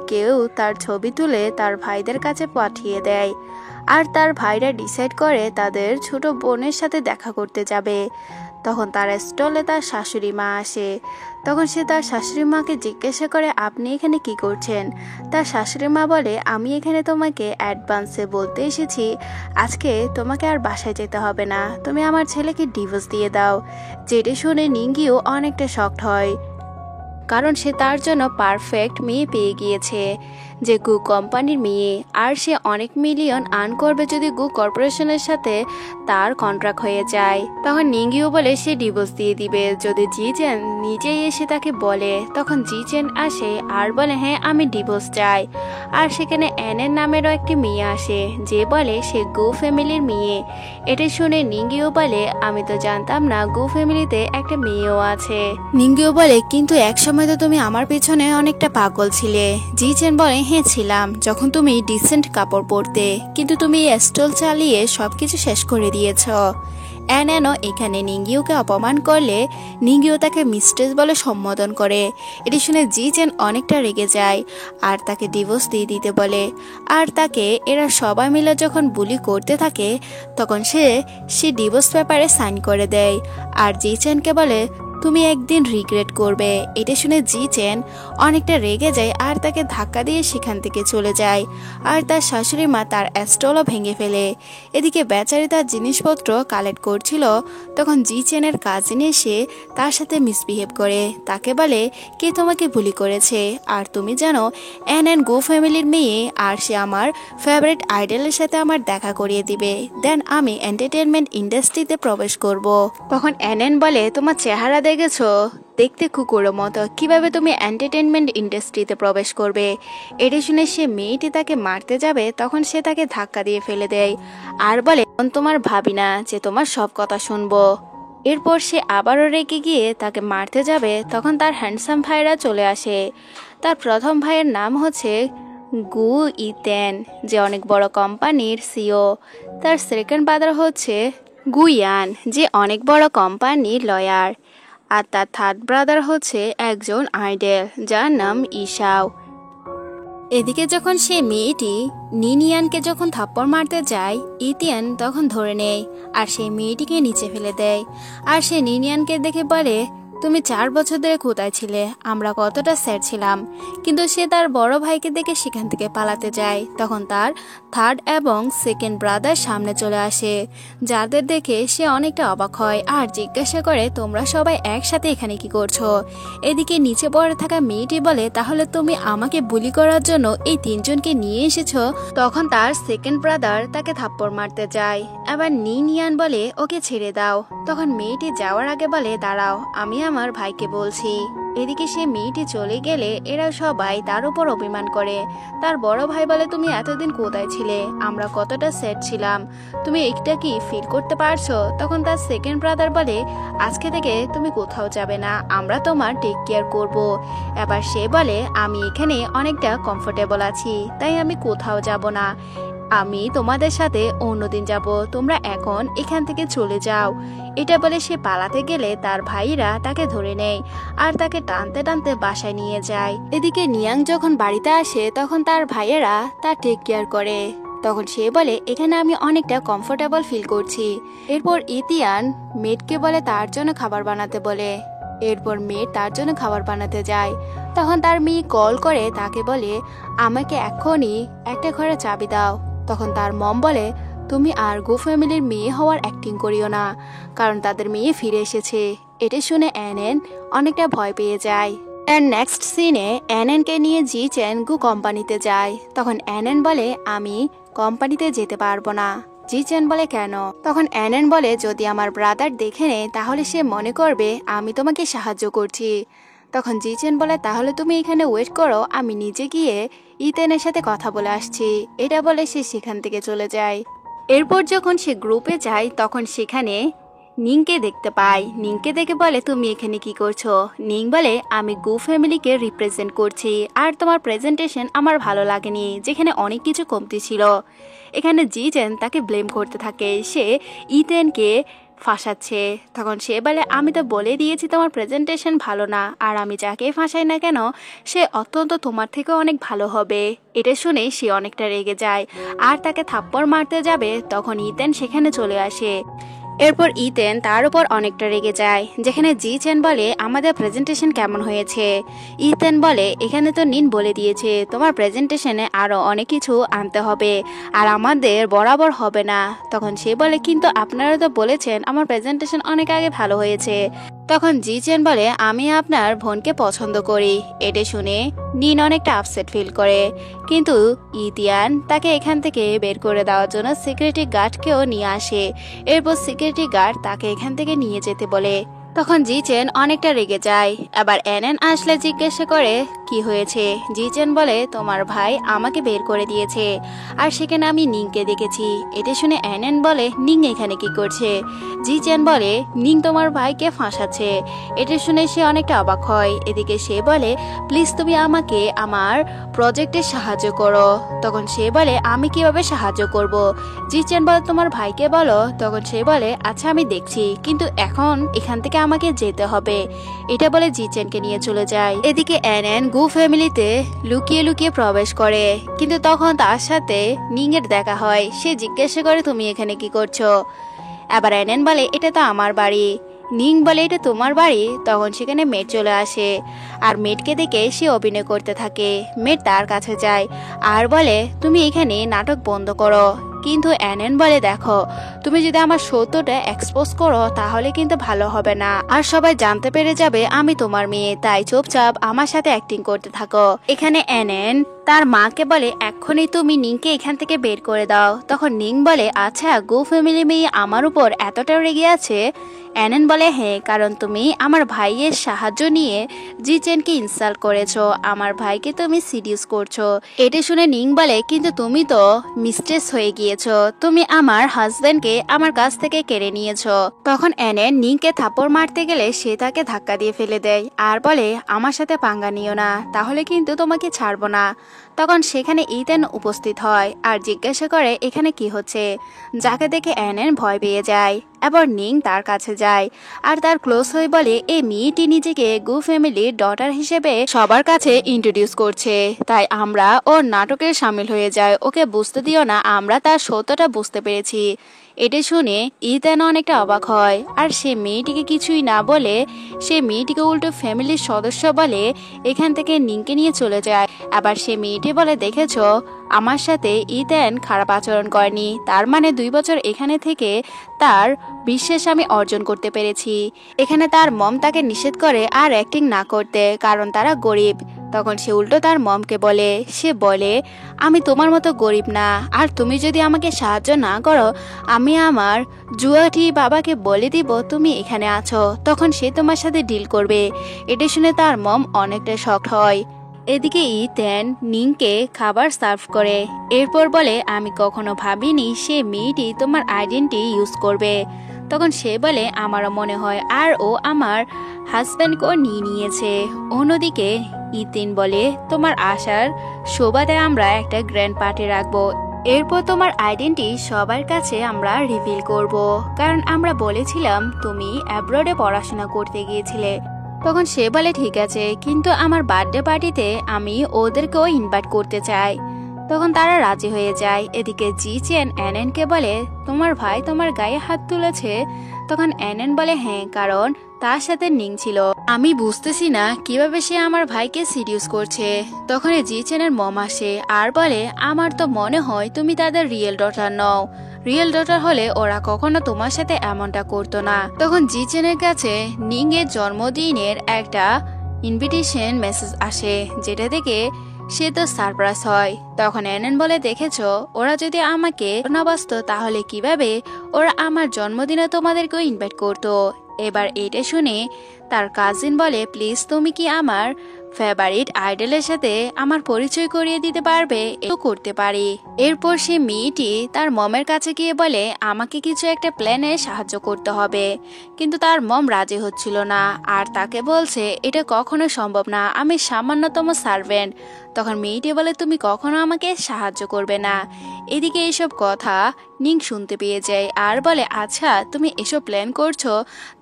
কেউ তার ছবি তুলে তার ভাইদের কাছে পাঠিয়ে দেয়, আর তার ভাইরা ডিসাইড করে তাদের ছোট বোনের সাথে দেখা করতে যাবে। তখন তার স্টলে তার শাশুড়ি মা আসে। তখন সে তার শাশুড়ি মাকে জিজ্ঞাসা করে, আপনি এখানে কি করছেন? তার শাশুড়ি মা বলে, আমি এখানে তোমাকে অ্যাডভান্সে বলতে এসেছি, আজকে তোমাকে আর বাসায় যেতে হবে না, তুমি আমার ছেলেকে ডিভোর্স দিয়ে দাও। যেটা শুনে নিঙ্গিও অনেকটা শকড হয়, কারণ সে তার জন্য পারফেক্ট মেয়ে পেয়ে গিয়েছে, যে গু কোম্পানির মেয়ে। আর সে অনেক মিলিয়ন আর্ন করবে যদি গু কর্পোরেশনের সাথে তার কন্ট্রাক্ট হয়ে যায়। তখন নিঙ্গিও বলে সে ডিভোর্স দিয়ে দিবে যদি জিচেন নিজেই এসে তাকে বলে। তখন জিচেন আসে আর বলে, হ্যাঁ আমি ডিভোর্স চাই। আর সেখানে অ্যানের নামেরও একটি মেয়ে আসে, যে বলে সে গু ফ্যামিলির মেয়ে। এটা শুনে নিঙ্গিও বলে, আমি তো জানতাম না গু ফ্যামিলিতে একটা মেয়েও আছে। নিঙ্গিও বলে, কিন্তু একসময় তো তুমি আমার পেছনে অনেকটা পাগল ছিলে। জিচেন বলে, হ্যাঁ ছিলাম, যখন তুমি ডিসেন্ট কাপড় পরতে, কিন্তু তুমি স্টল চালিয়ে সবকিছু শেষ করে দিয়েছ। অ্যানও এখানে নিঙ্গিওকে অপমান করলে নিঙ্গিও তাকে মিস্ট্রেস বলে সম্বোধন করে। এটি শুনে জিচেন অনেকটা রেগে যায় আর তাকে ডিভোর্স দিয়ে দিতে বলে। আর তাকে এরা সবাই মিলে যখন বুলি করতে থাকে, তখন সে ডিভোর্স পেপারে সাইন করে দেয়। আর জিচেনকে বলে, তুমি একদিন রিগ্রেট করবে। এটা শুনে জিচেন অনেকটা রেগে যায় আর তাকে ধাক্কা দিয়ে সেখান থেকে চলে যায়। আর তার শাশুড়ি মা তার স্টলও ভেঙে ফেলে। এদিকে বেচারি তার জিনিসপত্র কালেক্ট করছিল, তখন জিচেনের কাজিন এসে তার সাথে মিসবিহেভ করে। তাকে বলে, কে তোমাকে বুলি করেছে? আর তুমি জানো অ্যান গো ফ্যামিলির মেয়ে, আর সে আমার ফেভারিট আইডলের সাথে আমার দেখা করিয়ে দিবে, দেন আমি এন্টারটেনমেন্ট ইন্ডাস্ট্রিতে প্রবেশ করব। তখন অ্যান বলে, তোমার চেহারা দেখেছো, দেখতে কুকুরের মতো, কিভাবে তুমি এন্টারটেনমেন্ট ইন্ডাস্ট্রিতে প্রবেশ করবে? এটা শুনে সে মেয়েটি তাকে মারতে যাবে, তখন সে তাকে ধাক্কা দিয়ে ফেলে দেয় আর বলে, তোমার ভাবি না যে তোমার সব কথা শুনবো। এরপর সে আবারও রেগে গিয়ে তাকে মারতে যাবে, তখন তার হ্যান্ডসাম ভাইরা চলে আসে। তার প্রথম ভাইয়ের নাম হচ্ছে গু ইতেন, যে অনেক বড় কোম্পানির সিও। তার সেকেন্ড ব্রাদার হচ্ছে গুইয়ান, যে অনেক বড় কোম্পানির লয়ার। আর তার থার্ড ব্রাদার হচ্ছে একজন আইডল, যার নাম ইশাও। এদিকে যখন সে মেয়েটি নিনিয়ানকে যখন থাপ্পড় মারতে যায়, ইতিয়ান তখন ধরে নেয় আর সেই মেয়েটিকে নিচে ফেলে দেয়। আর সে নিনিয়ানকে দেখে বলে, তুমি 4 বছর ধরে কোথায় ছিলে? আমরা কতটা স্যাড ছিলাম। কিন্তু সে তার বড় ভাইকে দেখে সেখান থেকে পালাতে যায়। তখন তার থার্ড এবং সেকেন্ড ব্রাদার সামনে চলে আসে, যাদের দেখে সে অনেকটা অবাক হয় আর জিজ্ঞাসা করে, তোমরা সবাই একসাথে এখানে কি করছো? এদিকে নিচে পড়ে থাকা মেয়েটি বলে, তাহলে তুমি আমাকে বুলি করার জন্য এই 3 জনকে নিয়ে এসেছো? তখন তার সেকেন্ড ব্রাদার তাকে থাপ্পড় মারতে যায়। আবার নিনিয়ান বলে, ওকে ছেড়ে দাও। তখন মেয়েটি যাওয়ার আগে বলে, দাঁড়াও, আমি আমার ভাইকে বলছি। এদিকে সে মেয়েটি চলে গেলে এরা সবাই তার উপর অভিমান করে। তার বড় ভাই বলে, তুমি এতদিন কোথায় ছিলে? আমরা কতটা স্যাড ছিলাম, তুমি এটা কি ফিল করতে পারছো? তখন তার সেকেন্ড ব্রাদার বলে, আজকে থেকে তুমি কোথাও যাবে না, আমরা তোমার টেক কেয়ার করব। এবার সে বলে, আমি এখানে অনেকটা কমফোর্টেবল আছি, তাই আমি কোথাও যাব না, আমি তোমাদের সাথে অন্যদিন যাব, তোমরা এখন এখান থেকে চলে যাও। এটা বলে সে পালাতে গেলে তার ভাইরা তাকে ধরে নেয় আর তাকে টানতে টানতে বাসায় নিয়ে যায়। এদিকে নিয়াং যখন বাড়িতে আসে, তখন তার ভাইয়েরা তার টেক কেয়ার করে। তখন সে বলে, এখানে আমি অনেকটা কমফোর্টেবল ফিল করছি। এরপর ইতিয়ান মেডকে বলে তার জন্য খাবার বানাতে বলে। এরপর মেড তার জন্য খাবার বানাতে যায়। তখন তার মেয়ে কল করে তাকে বলে, আমাকে এখনই একটা ঘরে চাবি দাও। তখন তার মম বলে, তুমি আর গো ফ্যামিলির মেয়ে হওয়ার অ্যাক্টিং করিও না, কারণ তাদের মেয়ে ফিরে এসেছে। এটা শুনে অ্যানেন অনেকটা ভয় পেয়ে যায়। আর নেক্সট সিনে অ্যানেনকে নিয়ে জিচেন গু কোম্পানিতে যায়। তখন অ্যানেন বলে, আমি কোম্পানিতে যেতে পারবো না। জিচেন বলে, কেন? তখন অ্যানেন বলে, যদি আমার ব্রাদার দেখে নেয় তাহলে সে মনে করবে আমি তোমাকে সাহায্য করছি। তখন জিচেন বলে, তাহলে তুমি এখানে ওয়েট করো, আমি নিজে গিয়ে ইতেনের সাথে কথা বলে আসছি। এটা বলে সে সেখান থেকে চলে যায়। এরপর যখন সে গ্রুপে যায়, তখন সেখানে নিংকে দেখতে পায়। নিংকে দেখে বলে, তুমি এখানে কি করছো? নিং বলে, আমি গু ফ্যামিলিকে রিপ্রেজেন্ট করছি, আর তোমার প্রেজেন্টেশন আমার ভালো লাগেনি, যেখানে অনেক কিছু কমতি ছিল। এখানে জিচেন তাকে ব্লেম করতে থাকে, সে ইতেনকে ফাঁসাচ্ছে। তখন সে বলে আমি তো বলে দিয়েছি তোমার প্রেজেন্টেশন ভালো না, আর আমি যাকে ফাঁসাই না কেন সে অত্যন্ত তোমার থেকে অনেক ভালো হবে। এটা শুনে সে অনেকটা রেগে যায় আর তাকে থাপ্পড় মারতে যাবে, তখন ইথেন সেখানে চলে আসে। এরপর ইথেন তার উপর অনেকটা রেগে যায়, যেখানে জি চেন বলে আমাদের প্রেজেন্টেশন কেমন হয়েছে। ইথেন বলে এখানে তো নিন বলে দিয়েছে তোমার প্রেজেন্টেশনে আরো অনেক কিছু আনতে হবে আর আমাদের বরাবর হবে না। তখন সে বলে কিন্তু আপনারা তো বলেছেন আমার প্রেজেন্টেশন অনেক আগে ভালো হয়েছে। তখন জি চেন বলে আমি আপনার বোনকে পছন্দ করি। এটা শুনে নিন অনেকটা আপসেট ফিল করে, কিন্তু ইতিয়ান তাকে এখান থেকে বের করে দেওয়ার জন্য সিকিউরিটি গার্ডকেও নিয়ে আসে। এরপর সিকিউরিটি গার্ড তাকে এখান থেকে নিয়ে যেতে বলে। তখন জি চেন অনেকটা রেগে যায়। আবার এনএন আসলে জিজ্ঞাসা করে কি হয়েছে। জি চেন বলে তোমার ভাই আমাকে বের করে দিয়েছে আর সেখানে আমি নিংকে দেখেছি। এটা শুনে এনএন বলে নিং এখানে কি করছে। জি চেন বলে নিং তোমার ভাইকে ফাঁসাচ্ছে। এটা শুনে সে অনেকটা অবাক হয়। এদিকে সে বলে প্লিজ তুমি আমাকে আমার প্রজেক্টে সাহায্য করো। তখন সে বলে আমি কিভাবে সাহায্য করব। জি চেন বলে তোমার ভাইকে বলো। তখন সে বলে আচ্ছা আমি দেখছি, কিন্তু এখন এখান থেকে আমাকে যেতে হবে। এটা বলে জি চেনকে নিয়ে চলে যায়। এদিকে এনএন গু ফ্যামিলিতে লুকিয়ে লুকিয়ে প্রবেশ করে, কিন্তু তখন তার সাথে নিং এর দেখা হয়। সে জিজ্ঞাসা করে তুমি এখানে কি করছো। আবার এনএন বলে এটা তো আমার বাড়ি। নিং বলে এটা তোমার বাড়ি। তখন সেখানে মেট চলে আসে আর মেটকে দেখে সে অভিনয় করতে থাকে। মেট তার কাছে যায় আর বলে তুমি এখানে নাটক বন্ধ করো। কিন্তু এনএন বলে দেখো তুমি যদি আমার সত্যটা এক্সপোজ করো তাহলে কিন্তু ভালো হবে না, আর সবাই জানতে পেরে যাবে আমি তোমার মেয়ে, তাই চুপচাপ আমার সাথে অ্যাক্টিং করতে থাকো। এখানে এনএন তার মাকে বলে এক্ষুনি তুমি নিংকে এখান থেকে বের করে দাও। তখন নিং বলে আচ্ছা গো ফ্যামিলি মেয়ে আমার উপর এতটা রেগে আছে। এনএন বলে হ্যাঁ, কারণ তুমি আমার ভাইয়ের সাহায্য নিয়ে জি চেনকে ইনসাল্ট করেছো, আমার ভাইকে তুমি সিডিউস করছো। এটা শুনে নিং বলে কিন্তু তুমি তো মিস্ট্রেস হয়ে গিয়েছো, তুমি আমার হাজবেন্ডকে আমার কাছ থেকে কেড়ে নিয়েছো। তখন এনএন নিংকে থাপ্পড় মারতে গেলে সে তাকে ধাক্কা দিয়ে ফেলে দেয় আর বলে আমার সাথে পাঙ্গা নিও না, তাহলে কিন্তু তোমাকে ছাড়বো না। তখন সেখানে ইথেন উপস্থিত হয় আর জিজ্ঞাসা করে এখানে কি হচ্ছে, যাকে দেখে এনএন ভয় পেয়ে যায়। এবার নিং তার কাছে যায় আর তার ক্লোজ হয়ে বলে এই মেয়েটি নিজেকে গু ফ্যামিলির ডটার হিসেবে সবার কাছে ইন্ট্রোডিউস করছে, তাই আমরা ওর নাটকে সামিল হয়ে যাই, ওকে বুঝতে দিও না, আমরা তার সত্যটা বুঝতে পেরেছি। এটা শুনে ইথেন অনেকটা অবাক হয় আর সে মেয়েটিকে কিছুই না বলে সে মেয়েটিকে উল্টো ফ্যামিলির সদস্য বলে এখান থেকে নিংকে নিয়ে চলে যায়। আবার সে মেয়েটি বলে দেখেছো আমার সাথে ইথেন খারাপ আচরণ করেনি, তার মানে 2 বছর এখানে থেকে তার বিশ্বাস আমি অর্জন করতে পেরেছি। এখানে তার মম তাকে নিষেধ করে আর অ্যাক্টিং না করতে, কারণ তারা গরিব। তখন সে উল্টো তার মমকে বলে, সে বলে আমি তোমার মতো গরিব না, আর তুমি যদি আমাকে সাহায্য না করো আমি আমার জুয়াটি বাবাকে বলে দিব তুমি এখানে আছো, তখন সে তোমার সাথে ডিল করবে। এটা শুনে তার মম অনেকটা শকড হয়। এদিকে ইথেন নিংকে খাবার সার্ভ করে, এরপর বলে আমি কখনো ভাবিনি সে মেয়েটি তোমার আইডেন্টি ইউজ করবে। তখন সে বলে আমারও মনে হয়, আর ও আমার হাজব্যান্ডকেও নিয়ে নিয়েছে। অন্যদিকে ইথেন বলে তোমার আসার শোভাতে আমরা একটা গ্র্যান্ড পার্টি রাখবো, এরপর তোমার আইডেন্টি সবার কাছে আমরা রিভিল করব, কারণ আমরা বলেছিলাম তুমি অ্যাব্রডে পড়াশোনা করতে গিয়েছিলে। তখন সে বলে ঠিক আছে, কিন্তু আমার বার্থডে পার্টিতে আমি ওদেরকেও ইনভাইট করতে চাই। তখন তারা রাজি হয়ে যায়। এদিকে জি চেন এনএনকে বলে তোমার ভাই তোমার গায়ে হাত তুলেছে। তখন এনএন বলে হ্যাঁ, কারণ তার সাথে নিং ছিল, আমি বুঝতেছি না কিভাবে সে আমার ভাইকে সিডিউস করছে। তখন জি চেনের মম আসে আর বলে আমার তো মনে হয় তুমি তাদের রিয়েল ডটার নও, রিয়েল ডটার হলে ওরা কখনো তোমার সাথে এমনটা করতো না। তখন জি চেনের কাছে নিং এর জন্মদিনের একটা ইনভিটেশন মেসেজ আসে, যেটা দেখে সে তো সারপ্রাইজ হয়। তখন এনএন বলে দেখেছো ওরা যদি আমাকে না বাসতো তাহলে কিভাবে ওরা আমার জন্মদিনে তোমাদেরকেও ইনভাইট করতো। এবার এটা শুনে তার কাজিন বলে প্লিজ তুমি কি আমার ফেভারিট আইডলের সাথে আমার পরিচয় করিয়ে দিতে পারবে, এও করতে পারি। এরপর সে মেয়েটি তার মমের কাছে গিয়ে বলে আমাকে কিছু একটা প্ল্যানে সাহায্য করতে হবে, কিন্তু তার মম রাজি হচ্ছিল না আর তাকে বলছে এটা কখনো সম্ভব না, আমি সামান্যতম সার্ভেন্ট। তখন মেয়েটি বলে তুমি কখনো আমাকে সাহায্য করবে না। এদিকে এইসব কথা নিং শুনতে পেয়ে যায় আর বলে, আচ্ছা তুমি এসব প্ল্যান করছো,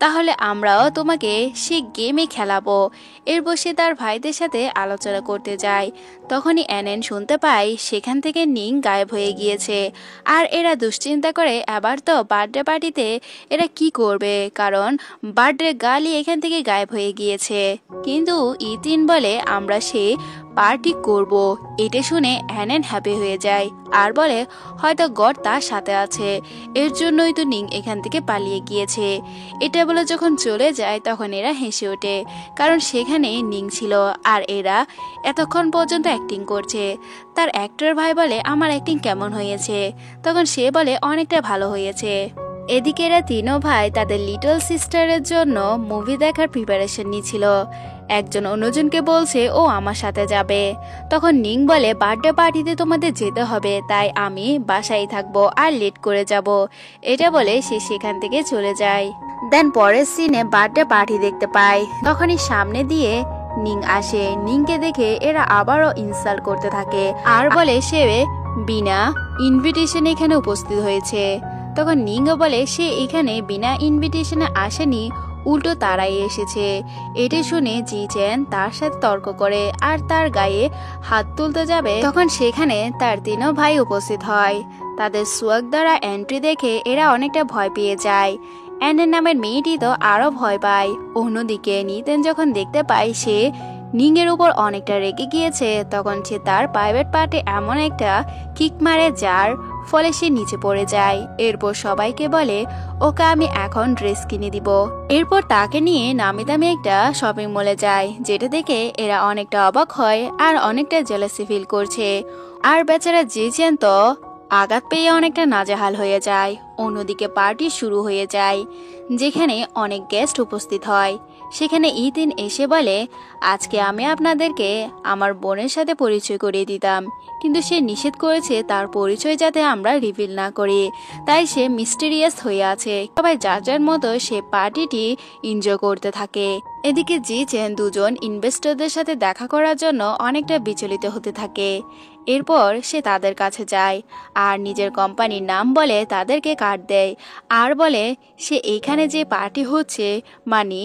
তাহলে আমরাও তোমাকে সে গেমে খেলাবো। এরপর সে তার ভাইদের সাথে আলোচনা করতে যায়। তখনই অ্যানেন শুনতে পায় সেখান থেকে নিং গায়েব হয়ে গিয়েছে। আর এরা দুশ্চিন্তা করে এবার তো বার্থডে পার্টিতে এরা কি করবে, কারণ বার্থডে গার্লই এখান থেকে গায়েব হয়ে গিয়েছে। কিন্তু ইতিন বলে, আমরা সে পার্টি করব। এটা শুনে অ্যানেন হ্যাপি হয়ে যায় আর বলে, হয়তো গড তার সাথে আছে, এর জন্যই তো নিং এখান থেকে পালিয়ে গিয়েছে। এটা বলে যখন চলে যায় তখন এরা হেসে ওঠে, কারণ সেখানে নিং ছিল আর এরা এতক্ষণ পর্যন্ত অ্যাক্টিং করছে। তার অ্যাক্টর ভাই বলে, আমার অ্যাক্টিং কেমন হয়েছে? তখন সে বলে, অনেকটা ভালো হয়েছে। এদিকে এরা তিনও ভাই তাদের লিটল সিস্টারের জন্য মুভি দেখার প্রিপারেশন নিচ্ছিল। একজন অন্যজনকে বলছে ও আমার সাথে যাবে। তখন নিং বলে, বার্থডে পার্টিতে তোমাদের যেতে হবে, তাই আমি বাসায় থাকবো আর লেট করে যাব। এটা বলে সে সেখান থেকে চলে যায়। দেন পরের সিনে বার্থডে পার্টি দেখতে পায়। তখনই সামনে দিয়ে নিং আসে। নিংকে দেখে এরা আবারও ইনসাল্ট করতে থাকে আর বলে সে বিনা ইনভিটেশন এখানে উপস্থিত হয়েছে। তখন নিংও বলে সে এখানে বিনা ইনভিটেশনে আসেনি, উল্টো তারাই এসেছে। এটা শুনে জি চেন তার সাথে তর্ক করে আর তার গায়ে হাত তুলতে যাবে, তখন সেখানে তার তিনও ভাই উপস্থিত হয়। তাদের সোয়াগ দ্বারা এন্ট্রি দেখে এরা অনেকটা ভয় পেয়ে যায়। অ্যানের নামের মেয়েটি তো আরো ভয় পায়। অন্যদিকে নিতেন যখন দেখতে পায় সে নিং এর উপর অনেকটা রেগে গিয়েছে, তখন সে তার প্রাইভেট পার্টে এমন একটা কিক মারে যার ফলে সে নিচে পড়ে যায়। এরপর সবাইকে বলে, ওকে আমি এখন ড্রেস কিনে দিব। এরপর তাকে নিয়ে নামি দামি একটা শপিং মলে যায়, যেটা দেখে এরা অনেকটা অবাক হয় আর অনেকটা জেলাসি ফিল করছে। আর বেচারা জিজেন তো আঘাত পেয়ে অনেকটা নাজেহাল হয়ে যায়। অন্যদিকে পার্টি শুরু হয়ে যায়, যেখানে অনেক গেস্ট উপস্থিত হয়। সেখানে ইতিন এসে বলে, আজকে আমি আপনাদেরকে আমার বোনের সাথে পরিচয় করিয়ে দিতাম, কিন্তু সে নিষেধ করেছে তার পরিচয় যাতে আমরা রিভিল না করি, তাই সে মিস্টেরিয়াস হয়ে আছে। সবাই যার যার মতো সে পার্টিটি এনজয় করতে থাকে। এদিকে জি চেন দুজন ইনভেস্টরদের সাথে দেখা করার জন্য অনেকটা বিচলিত হতে থাকে। এরপর সে তাদের কাছে যায় আর নিজের কোম্পানির নাম বলে তাদেরকে কার্ড দেয় আর বলে সে এখানে যে পার্টি হচ্ছে মানে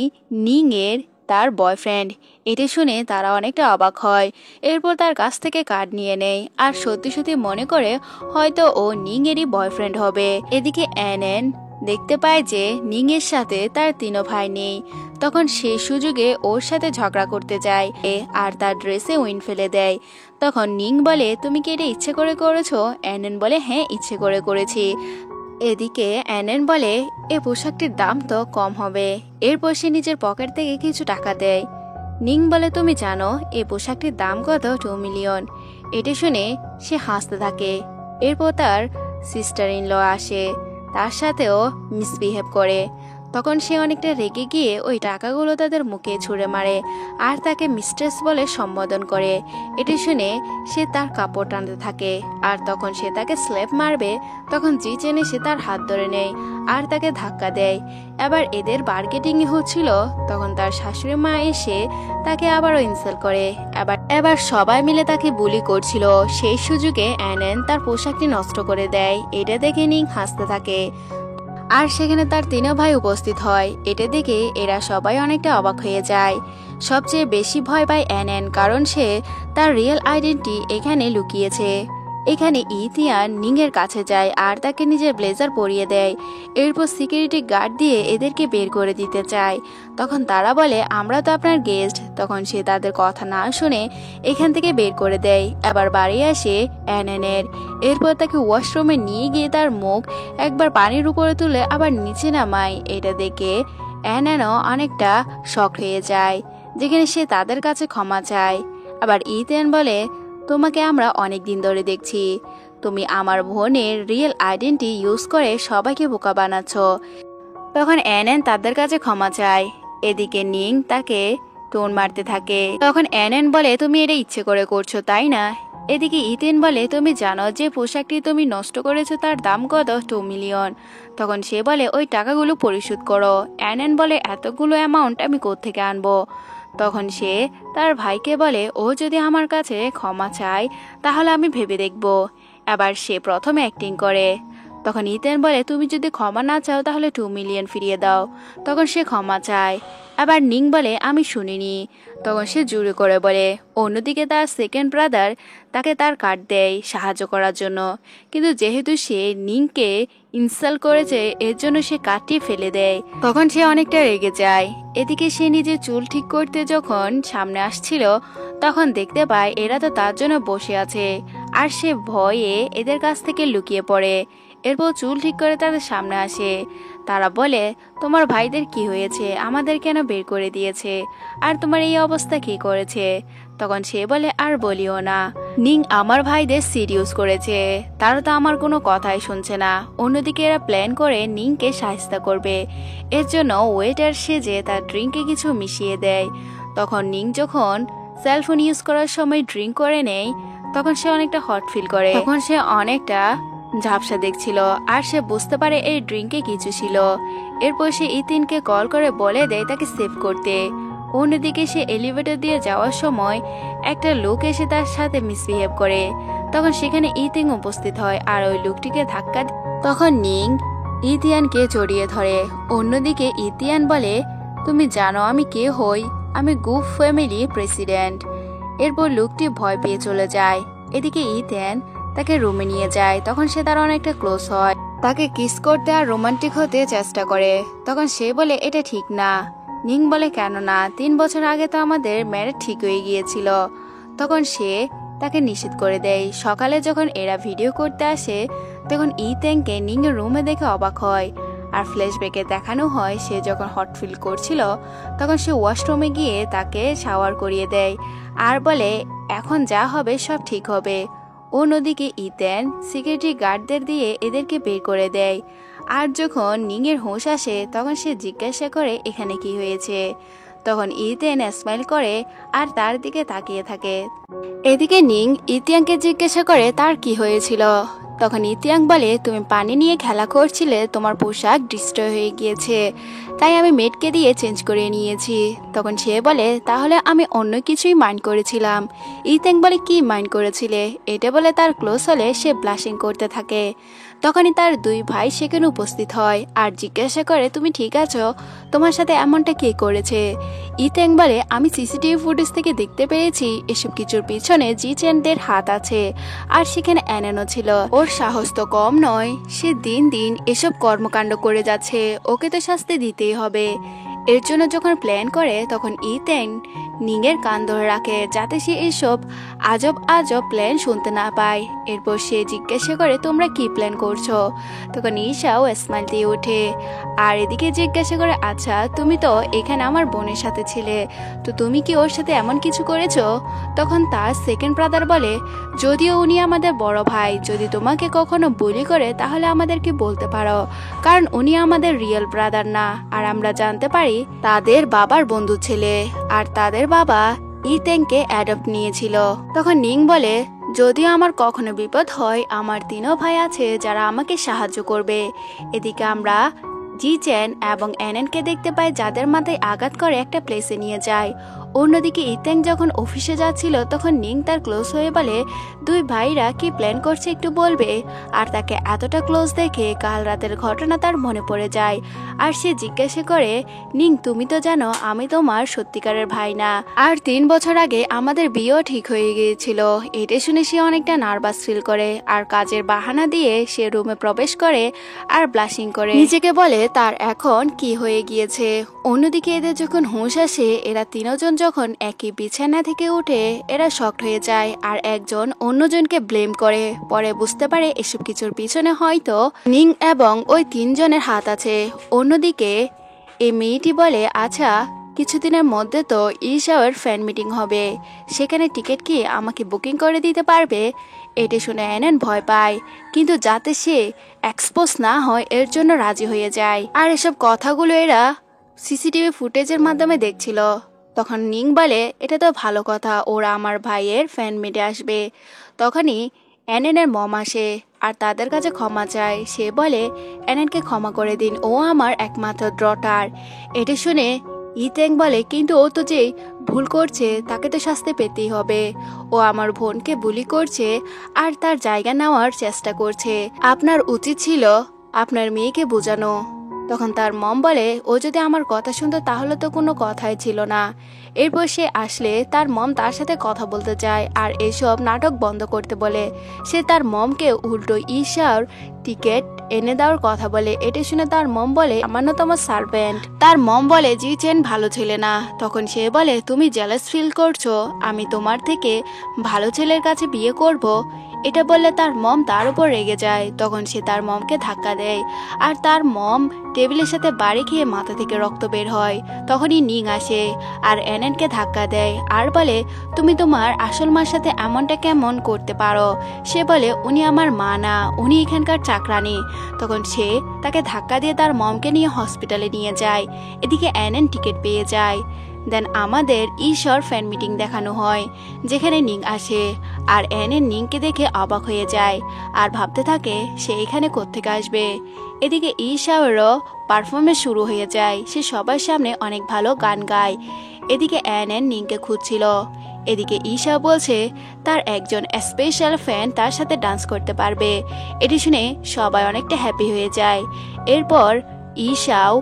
নিং এর তার বয়ফ্রেন্ড। এটা শুনে তারা অনেকটা অবাক হয়। এরপর তার কাছ থেকে কার্ড নিয়ে নেয় আর সত্যি সত্যি মনে করে হয়তো ও নিং এরই বয়ফ্রেন্ড হবে। এদিকে অ্যানেন দেখতে পায় যে নিং এর সাথে তার তিনও ভাই নেই। তখন সেই সুযোগে ওর সাথে ঝগড়া করতে যায় আর তার ড্রেসে উইন ফেলে দেয়। তখন নিং বলে, তুমি কি এটা ইচ্ছে করে করেছো? অ্যানেন বলে, হ্যাঁ ইচ্ছে করে করেছি। এদিকে অ্যানেন বলে, এ পোশাকটির দাম তো কম হবে। এরপর সে নিজের পকেট থেকে কিছু টাকা দেয়। নিং বলে, তুমি জানো এই পোশাকটির দাম কত? 2 মিলিয়ন। এটা শুনে সে হাসতে থাকে। এরপর তার সিস্টার ইন ল আসে, তার সাথেও মিসবিহেভ করে। তখন সে অনেকটা রেগে গিয়ে ওই টাকাগুলো তাদের মুখে ছুঁড়ে মারে আর তাকে মিস্ট্রেস বলে সম্বোধন করে। এটি শুনে সে তার কাপড় টানতে থাকে আর তখন সে তাকে স্ল্যাপ মারবে, তখন জি চেনে সে তার হাত ধরে নেয় আর তাকে ধাক্কা দেয়। এবার এদের বার্গেটিংই হচ্ছিল, তখন তার শাশুড়ি মা এসে তাকে আবারও ইনসাল্ট করে। এবার সবাই মিলে তাকে বুলি করছিল। সেই সুযোগে অ্যানেন তার পোশাকটি নষ্ট করে দেয়। এটা দেখে নিং হাসতে থাকে আর সেখানে তার তিনও ভাই উপস্থিত হয়। এটা দেখে এরা সবাই অনেকটা অবাক হয়ে যায়। সবচেয়ে বেশি ভয় পায় অ্যানেন, কারণ সে তার রিয়েল আইডেন্টিটি এখানে লুকিয়েছে। এখানে ইথিয়ান নিং এর কাছে যায় আর তাকে নিজের ব্লেজার পরিয়ে দেয়। এরপর সিকিউরিটি গার্ড দিয়ে এদেরকে বের করে দিতে চায়। তখন তারা বলে, আমরা তো আপনার গেস্ট। তখন সে তাদের কথা না শুনে এখান থেকে বের করে দেয়। এবার বাড়ি আসে অ্যানেনের। এরপর তাকে ওয়াশরুমে নিয়ে গিয়ে তার মুখ একবার পানির উপরে তুলে আবার নিচে নামায়। এটা দেখে অ্যানেনও অনেকটা শক হয়ে যায়, যেখানে সে তাদের কাছে ক্ষমা চায়। আবার ইথিয়ান বলে, তোমাকে আমরা অনেক দিন ধরে দেখছি, তুমি আমার বোনের রিয়েল আইডেন্টি ইউজ করে সবাইকে বোকা বানাচ্ছ। তখন অ্যানেন তাদের কাছে ক্ষমা চায়। এদিকে নিং তাকে টোন মারতে থাকে। তখন অ্যানেন বলে, তুমি এটা ইচ্ছে করে করছো তাই না? এদিকে ইথেন বলে, তুমি জানো যে পোশাকটি তুমি নষ্ট করেছো তার দাম কত? 2 মিলিয়ন। তখন সে বলে, ওই টাকাগুলো পরিশোধ করো। অ্যানেন বলে, এতগুলো অ্যামাউন্ট আমি কোত্থেকে আনবো? তখন সে তার ভাইকে বলে, ও যদি আমার কাছে ক্ষমা চায় তাহলে আমি ভেবে দেখব। এবার সে প্রথমে অ্যাক্টিং করে। তখন ইথেন বলে তুমি যদি ক্ষমা না চাও তাহলে 2 মিলিয়ন ফিরিয়ে দাও। তখন সে ক্ষমা চায়। আবার নিং বলে আমি শুনিনি। তখন সে জোরে করে বলে। অন্যদিকে তার সেকেন্ড ব্রাদার তাকে তার কার্ড দেয় সাহায্য করার জন্য, কিন্তু যেহেতু সে নিংকে ইনসাল্ট করেছে এর জন্য সে কার্ডটি ফেলে দেয়। তখন সে অনেকটা রেগে যায়। এদিকে সে নিজের চুল ঠিক করতে যখন সামনে আসছিল তখন দেখতে পায় এরা তো তার জন্য বসে আছে, আর সে ভয়ে এদের কাছ থেকে লুকিয়ে পড়ে। এরপর চুল ঠিক করে তাদের সামনে আসে। তারা বলে তোমার ভাইদের কি হয়েছে, আমাদের কেন বের করে দিয়েছে, আর তোমার এই অবস্থা কি করেছে? তখন সে বলে আর বলিও না, নিং আমার ভাইদের সিরিয়াস করেছে, তারা তো আমার কোনো কথাই শুনছে না। অন্যদিকে এরা প্ল্যান করে নিংকে সাহায্য করবে, এর জন্য ওয়েটার সেজে তার ড্রিঙ্কে কিছু মিশিয়ে দেয়। তখন নিং যখন সেলফোন ইউজ করার সময় ড্রিঙ্ক করে নেয় তখন সে অনেকটা হট ফিল করে। তখন সে অনেকটা ঝাপসা দেখছিল, আর সে বুঝতে পারে এই ড্রিঙ্কে কিছু ছিল। এরপর সে ইথিনকে কল করে বলে দেয় তাকে সেভ করতে। অন্যদিকে সে এলিভেটর দিয়ে যাওয়ার সময় একটা লোক এসে তার সাথে মিসবিহেভ করে। তখন সেখানে ইথিন উপস্থিত হয় আর ওই লোকটিকে ধাক্কা তখন নিং ইথিয়ানকে জড়িয়ে ধরে। অন্যদিকে ইথিয়ান বলে তুমি জানো আমি কে হই, আমি গুফ ফ্যামিলি প্রেসিডেন্ট। এরপর লোকটি ভয় পেয়ে চলে যায়। এদিকে ইথিয়ান তাকে রুমে নিয়ে যায়। তখন সে তার অনেকটা ক্লোজ হয়, তাকে কিস করতে আর রোমান্টিক হতে চেষ্টা করে। তখন সে বলে এটা ঠিক না। নিং বলে কেন না, 3 বছর আগে তো আমাদের ম্যারেজ ঠিক হয়ে গিয়েছিল। তখন সে তাকে নিষেধ করে দেয়। সকালে যখন এরা ভিডিও করতে আসে তখন ইথেনকে নিং এর রুমে দেখে অবাক হয়, আর ফ্ল্যাশব্যাকে দেখানো হয় সে যখন হট ফিল করছিল তখন সে ওয়াশরুমে গিয়ে তাকে শাওয়ার করিয়ে দেয় আর বলে এখন যা হবে সব ঠিক হবে। অন্যদিকে ইথেন সিকিউরিটি গার্ডদের দিয়ে এদেরকে বের করে দেয়। আর যখন নিং এর হুঁশ আসে তখন সে জিজ্ঞাসা করে এখানে কি হয়েছে। তখন ইথেন স্মাইল করে আর তার দিকে তাকিয়ে থাকে। এদিকে নিং ইতিয়াংকে জিজ্ঞাসা করে তার কি হয়েছিল। তখন ইতিয়াং বলে তুমি পানি নিয়ে খেলা করছিলে, তোমার পোশাক ডিস্ট্রয় হয়ে গিয়েছে, তাই আমি মেডকে দিয়ে চেঞ্জ করে নিয়েছি। তখন সে বলে তাহলে আমি অন্য কিছুই মাইন্ড করেছিলাম। ইতিয়াং বলে কি মাইন্ড করেছিলে? এটা বলে তার ক্লোজ হলে সে ব্লাশিং করতে থাকে। তখনই তার 2 ভাই সেখানে উপস্থিত হয় আর জিজ্ঞাসা করে তুমি ঠিক আছো, তোমার সাথে এমনটা কে করেছে? ইথেন বলে আমি সিসিটিভি ফুটেজ থেকে দেখতে পেয়েছি এসব কিছুর পিছনে জিচেনদের হাত আছে, আর সেখানে অ্যানানও ছিল। ওর সাহস তো কম নয়, সে দিন দিন এসব কর্মকাণ্ড করে যাচ্ছে, ওকে তো শাস্তি দিতেই হবে। এর জন্য যখন প্ল্যান করে তখন ইথেন নিংয়ের কান ধরে রাখে যাতে সে এসব আজব আজব প্ল্যান শুনতে না পায়। এরপর সে জিজ্ঞাসা করে তোমরা কি প্ল্যান করছো? তখন ঈশাও স্মাইল দিয়ে ওঠে আর এদিকে জিজ্ঞাসা করে আচ্ছা তুমি তো এখানে আমার বোনের সাথে ছিলে, তো তুমি কি ওর সাথে এমন কিছু করেছো? তখন তার সেকেন্ড ব্রাদার বলে যদিও উনি আমাদের বড় ভাই, যদি তোমাকে কখনো বুলি করে তাহলে আমাদেরকে বলতে পারো, কারণ উনি আমাদের রিয়েল ব্রাদার না, আর আমরা জানতে পারি তাদের বাবার বন্ধু ছেলে, আর তাদের বাবা ইথেনকে অ্যাডপ্ট নিয়েছিল। তখন নিং বলে যদিও আমার কখনো বিপদ হয় আমার 3 ভাই আছে যারা আমাকে সাহায্য করবে। এদিকে আমরা জিচেন এবং এনএনকে দেখতে পাই যাদের মাথায় আঘাত করে একটা প্লেসে নিয়ে যায়। অন্যদিকে ইথেন যখন অফিসে যাচ্ছিল তখন নিং তার ক্লোজ হয়ে বলে 2 ভাইরা কি প্ল্যান করছে একটু বলবে, আর তাকে এতটা ক্লোজ দেখে কাল রাতের ঘটনা তার মনে পড়ে যায়। আর সে জিজ্ঞাসা করে নিং তুমি তো জানো আমি তোমার সত্যিকারের ভাই না, আর 3 বছর আগে আমাদের বিয়েও ঠিক হয়ে গিয়েছিল। এটা শুনে সে অনেকটা নার্ভাস ফিল করে আর কাজের বাহানা দিয়ে সে রুমে প্রবেশ করে আর ব্লাশিং করে নিজেকে বলে তার এখন কি হয়ে গিয়েছে। অন্যদিকে এদের যখন হুঁশ আসে এরা 3 জন যখন একই বিছানা থেকে উঠে এরা শকড হয়ে যায় আর একজন অন্যজনকে ব্লেম করে। পরে বুঝতে পারে এসব কিছুর পিছনে হয়তো নিং এবং ওই 3 জনের হাত আছে। অন্যদিকে এই মেয়েটি বলে আচ্ছা কিছুদিনের মধ্যে তো ঈশাওয়ের ফ্যান মিটিং হবে, সেখানে টিকিট কি আমাকে বুকিং করে দিতে পারবে? এটা শুনে এনএন ভয় পায়, কিন্তু যাতে সে এক্সপোজ না হয় এর জন্য রাজি হয়ে যায়। আর এসব কথাগুলো এরা সিসিটিভি ফুটেজের মাধ্যমে দেখছিল। তখন নিং বলে এটা তো ভালো কথা, ওরা আমার ভাইয়ের ফ্যান মিটে আসবে। তখনই এনএনের মম আসে আর তাদের কাছে ক্ষমা চায়। সে বলে এনএনকে ক্ষমা করে দিন, ও আমার একমাত্র ডটার। এটা শুনে ইতেং বলে কিন্তু ও তো যে ভুল করছে তাকে তো শাস্তি পেতেই হবে। ও আমার বোনকে বুলি করছে আর তার জায়গা নেওয়ার চেষ্টা করছে। আপনার উচিত ছিল আপনার মেয়েকে বোঝানো। তখন তার মম বলে ও যদি আমার কথা শুনতো তাহলে তো কোনো কথাই ছিল না। এরপর সে আসলে তার মম তার সাথে কথা বলতে চায় আর এসব নাটক বন্ধ করতে বলে। সে তার মমকে উল্টো ঈশার টিকিট এনে দেওয়ার কথা বলে। এটা শুনে তার মম বলে সামান্যতম সার্ভেন্ট। তার মম বলে জি চেন ভালো ছেলে না। তখন সে বলে তুমি জেলাস ফিল করছো, আমি তোমার থেকে ভালো ছেলের কাছে বিয়ে করব। এটা বললে তার মম তার উপর রেগে যায়। তখন সে তার মমকে ধাক্কা দেয় আর তার মম টেবিলের সাথে বাড়ি খেয়ে মাথা থেকে রক্ত বের হয়। তখনই নিং আসে আর এনএনকে ধাক্কা দেয় আর বলে তুমি তোমার আসল মার সাথে এমনটা কেমন করতে পারো। সে বলে উনি আমার মা না, উনি এখানকার চাকরানি। তখন সে তাকে ধাক্কা দিয়ে তার মমকে নিয়ে হসপিটালে নিয়ে যায়। এদিকে এনএন টিকিট পেয়ে যায়। দেন আমাদের ঈশ্বর ফ্যান মিটিং দেখানো হয় যেখানে নিং আসে আর এনএন নিংকে দেখে অবাক হয়ে যায় আর ভাবতে থাকে সে এখানে কোত্থেকে আসবে। এদিকে ঈশাওয়েরও পারফরমেন্স শুরু হয়ে যায়। সে সবার সামনে অনেক ভালো গান গায়। এদিকে এনএন নিংকে খুঁজছিল। এদিকে ঈশা বলছে তার একজন স্পেশাল ফ্যান তার সাথে ডান্স করতে পারবে। এটি শুনে সবাই অনেকটা হ্যাপি হয়ে যায়। এরপর ঈশাও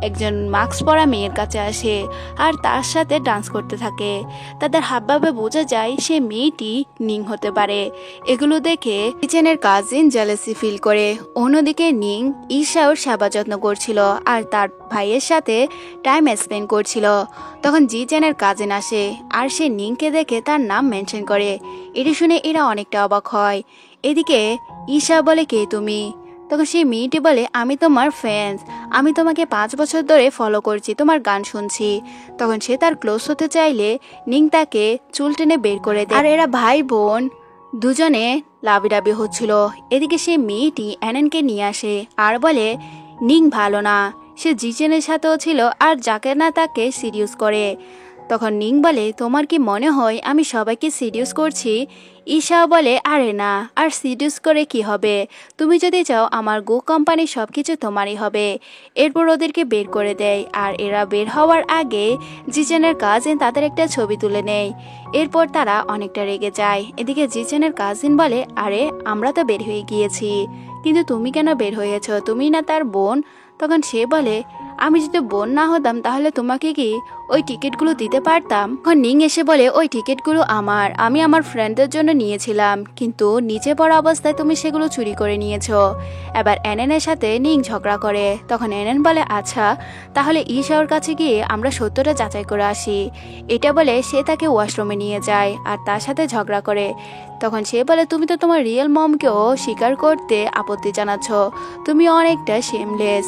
একজন মাস্ক পরা মেয়ের কাছে আসে আর তার সাথে ডান্স করতে থাকে। তাদের হাবভাবে বোঝা যায় সে মেয়েটি নিং হতে পারে। এগুলো দেখে কিচেনের কাজিন জেলাসি ফিল করে। অন্যদিকে নিং ঈশাওর সেবা যত্ন করছিল আর তার ভাইয়ের সাথে টাইম স্পেন্ড করছিল। তখন জিচেনের কাজিন আসে আর সে নিংকে দেখে তার নাম মেনশন করে। এটি শুনে এরা অনেকটা অবাক হয়। এদিকে ঈশা বলে কে তুমি? তখন সেই মেয়েটি বলে আমি তোমার ফ্যান্স, আমি তোমাকে 5 বছর ধরে ফলো করছি, তোমার গান শুনছি। তখন সে তার ক্লোজ হতে চাইলে নিং তাকে চুল টেনে বের করে দেয় আর এরা ভাই বোন দুজনে লাবিডাবি হচ্ছিল। এদিকে সে মেয়েটি এনএনকে নিয়ে আসে আর বলে নিং ভালো না, সে জিচেনের সাথেও ছিল আর যাকে না তাকে সিরিয়াস করে। তখন নিং বলে তোমার কি মনে হয় আমি সবাইকে সিরিয়াস করছি? ঈশা বলে আরে না, আর সিরিয়াস করে কি হবে, তুমি যদি চাও আমার গো কোম্পানি সবকিছু তোমারই হবে। এরপর ওদেরকে বের করে দেয় আর এরা বের হওয়ার আগে জিচেনের কাজিন তাদের একটা ছবি তুলে নেয়। এরপর তারা অনেকটা রেগে যায়। এদিকে জিচেনের কাজিন বলে আরে আমরা তো বের হয়ে গিয়েছি, কিন্তু তুমি কেন বের হয়েছ, তুমি না তার বোন? তখন সে বলে আমি যদি বোন না হতাম তাহলে তোমাকে কি ওই টিকিটগুলো দিতে পারতাম? তখন নিং এসে বলে ওই টিকিটগুলো আমি আমার ফ্রেন্ডদের জন্য নিয়েছিলাম, কিন্তু নিচে পড়া অবস্থায় তুমি সেগুলো চুরি করে নিয়েছো। এবার এনএনের সাথে নিং ঝগড়া করে। তখন এনএন বলে আচ্ছা তাহলে ঈশাওর কাছে গিয়ে আমরা সত্যটা যাচাই করে আসি। এটা বলে সে তাকে ওয়াশরুমে নিয়ে যায় আর তার সাথে ঝগড়া করে। তখন সে বলে তুমি তো তোমার রিয়েল মমকেও স্বীকার করতে আপত্তি জানাচ্ছ, তুমি অনেকটা শেমলেস।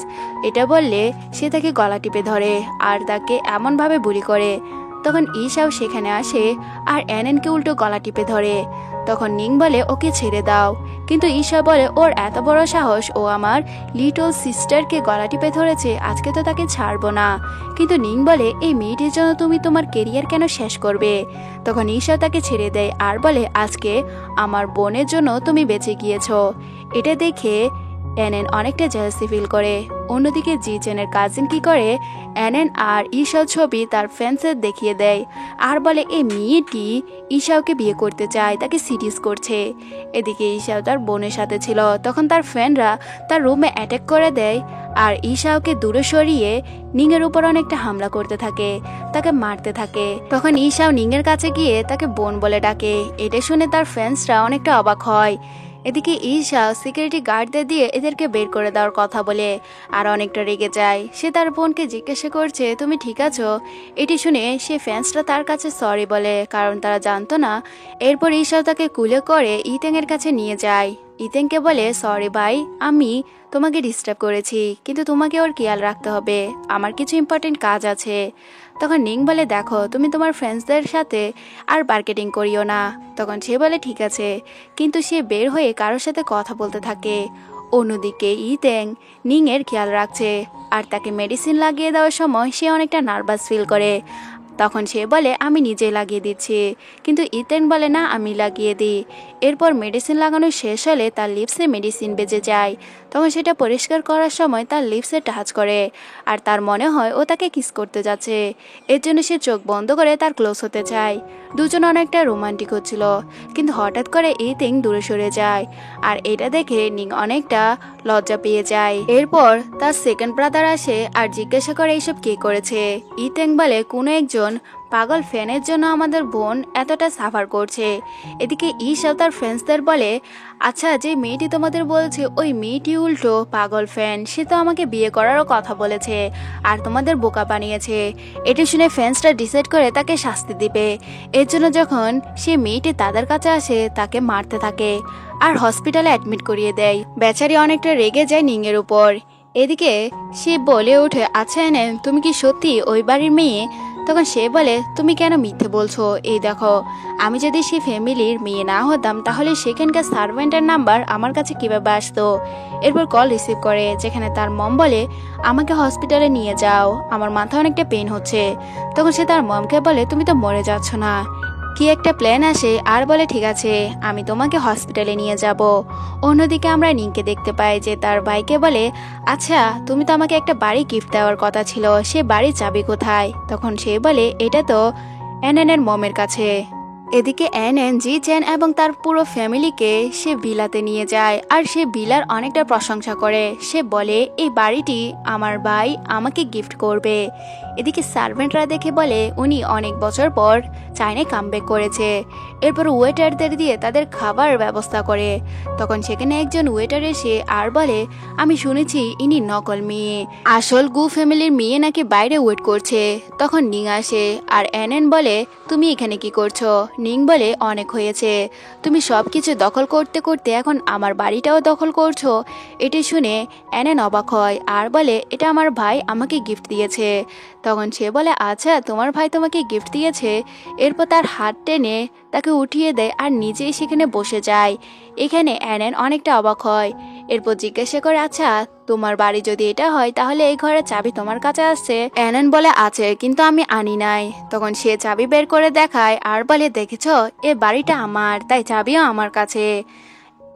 এটা বললে সে তাকে গলা টিপে ধরে আর তাকে এমনভাবে বুলি করে। তখন ঈশাও সেখানে আসে আর এনএনকে উল্টো গলা টিপে ধরে। তখন নিং বলে ওকে ছেড়ে দাও, কিন্তু ঈশা বলে ওর এত বড় সাহস, ও আমার লিটল সিস্টারকে গলা টিপে ধরেছে, আজকে তো তাকে ছাড়বো না। কিন্তু নিং বলে এই মেয়েটির জন্য তুমি তোমার কেরিয়ার কেন শেষ করবে? তখন ঈশা তাকে ছেড়ে দেয় আর বলে আজকে আমার বোনের জন্য তুমি বেঁচে গিয়েছো। এটা দেখে এনএন অনেকটা জেলাসি ফিল করে। অন্যদিকে জিচেনের কাজিন কি করে এনএন আর ঈশার ছবি তার ফ্যান্সের দেখিয়ে দেয় আর বলে এই মেয়েটি ঈশাওকে বিয়ে করতে চায়, তাকে সিরিয়াস করছে। এদিকে ঈশাও তার বোনের সাথে ছিল। তখন তার ফ্যানরা তার রুমে অ্যাটাক করে দেয় আর ঈশাওকে দূরে সরিয়ে নিংয়ের উপর অনেকটা হামলা করতে থাকে, তাকে মারতে থাকে। তখন ঈশাও নিংয়ের কাছে গিয়ে তাকে বোন বলে ডাকে। এটা শুনে তার ফ্যান্সরা অনেকটা অবাক হয়। এদিকে ঈশা সিকিউরিটি গার্ডদের দিয়ে এদেরকে বের করে দেওয়ার কথা বলে আর অনেকটা রেগে যায়। সে তার বোনকে জিজ্ঞাসা করছে তুমি ঠিক আছো? এটি শুনে সে ফ্যান্সরা তার কাছে সরি বলে, কারণ তারা জানতো না। এরপর ঈশা তাকে কুলে করে ইতেংয়ের কাছে নিয়ে যায়। ইতেংকে বলে সরি ভাই, আমি তোমাকে ডিস্টার্ব করেছি, কিন্তু তোমাকে ওর খেয়াল রাখতে হবে, আমার কিছু ইম্পর্টেন্ট কাজ আছে। তখন নিং বলে দেখো তুমি তোমার ফ্রেন্ডসদের সাথে আর মার্কেটিং করিও না। তখন সে বলে ঠিক আছে, কিন্তু সে বের হয়ে কারোর সাথে কথা বলতে থাকে। অন্যদিকে ইতেং নিং এর খেয়াল রাখছে আর তাকে মেডিসিন লাগিয়ে দেওয়ার সময় সে অনেকটা নার্ভাস ফিল করে। তখন সে বলে আমি নিজেই লাগিয়ে দিচ্ছি, কিন্তু ইতেন বলে না আমি লাগিয়ে দিই। এরপর মেডিসিন লাগানো শেষ হলে তার লিপসে মেডিসিন বেজে যায়। তখন সেটা পরিষ্কার করার সময় তার লিপসে টাচ করে আর তার মনে হয় ও তাকে কিস করতে যাচ্ছে। এর জন্য সে চোখ বন্ধ করে তার ক্লোজ হতে চায়। দুজন অনেকটা রোমান্টিক হচ্ছিল, কিন্তু হঠাৎ করে ইতিং দূরে সরে যায় আর এটা দেখে নিং অনেকটা লজ্জা পেয়ে যায়। এরপর তার সেকেন্ড ব্রাদার আসে আর জিজ্ঞাসা করে এইসব কে করেছে। ইতিং বলে কোনো একজন পাগল ফ্যানের জন্য আমাদের বোন এতটা সাফার করছে। এদিকে ঈশাও তার ফ্রেন্ডসদের বলে, আচ্ছা যে মেয়েটি তোমাদের বলছে ওই মেয়েটি উল্টো পাগল ফ্যান, সে তো আমাকে বিয়ে করারও কথা বলেছে আর তোমাদের বোকা বানিয়েছে। এটি শুনে ফ্যান্সরা ডিসাইড করে তাকে শাস্তি দিবে। এর জন্য যখন সে মেয়েটি তাদের কাছে আসে তাকে মারতে থাকে আর হসপিটালে অ্যাডমিট করিয়ে দেয়। বেচারি অনেকটা রেগে যায় নিংয়ের উপর। এদিকে সে বলে ওঠে, আচ্ছা এনে তুমি কি সত্যি ওই বাড়ির মেয়ে? তখন সে বলে, তুমি কেন মিথ্যে বলছো? এই দেখো, আমি যদি সে ফ্যামিলির মেয়ে না হতাম তাহলে সেখানকার সার্ভেন্টের নাম্বার আমার কাছে কিভাবে আসতো? এরপর কল রিসিভ করে যেখানে তার মম বলে, আমাকে হসপিটালে নিয়ে যাও, আমার মাথা অনেকটা পেন হচ্ছে। তখন সে তার মমকে বলে, তুমি তো মরে যাচ্ছ না। কি একটা প্ল্যান আসে আর বলে, ঠিক আছে আমি তোমাকে হসপিটালে নিয়ে যাব। অন্যদিকে আমরা নিংকে দেখতে পাই যে তার ভাইকে বলে, আচ্ছা তুমি তো আমাকে একটা বাড়ি গিফট দেওয়ার কথা ছিল, সে বাড়ির চাবি কোথায়? তখন সে বলে, এটা তো এনএনের মমের কাছে। এদিকে এনএন জি চেন এবং তার পুরো ফ্যামিলিকে সে ভিলাতে নিয়ে যায় আর সে ভিলার অনেকটা প্রশংসা করে। সে বলে, এই বাড়িটি আমার ভাই আমাকে গিফট করবে। এদিকে সার্ভেন্টরা দেখে বলে উনি অনেক বছর পর চাইনায় কামব্যাক করেছে। এরপর ওয়েটারদের দিয়ে তাদের খাবার ব্যবস্থা করে। তখন সেখানে একজন ওয়েটার এসে আর বলে, আমি শুনেছি ইনি নকল মেয়ে, আসল গু ফ্যামিলির মেয়ে নাকি বাইরে ওয়েট করছে। তখন নিং আসে আর এনএন বলে, তুমি এখানে কি করছো? নিং বলে, অনেক হয়েছে, তুমি সবকিছু দখল করতে করতে এখন আমার বাড়িটাও দখল করছো। এটি শুনে এনএন অবাক হয় আর বলে, এটা আমার ভাই আমাকে গিফট দিয়েছে। তখন সে বলে, আচ্ছা তোমার ভাই তোমাকে গিফট দিয়েছে? এরপর তার হাত টেনে তাকে উঠিয়ে দেয় আর নিজেই সেখানে বসে যায়। এখানে এনএন অনেকটা অবাক হয়। এরপর জিজ্ঞাসা করে, আচ্ছা তোমার বাড়ি যদি এটা হয় তাহলে এই ঘরের চাবি তোমার কাছে আসছে? এনএন বলে, আছে, কিন্তু আমি আনি নাই। তখন সে চাবি বের করে দেখায় আর বলে, দেখেছো এ বাড়িটা আমার, তাই চাবিও আমার কাছে।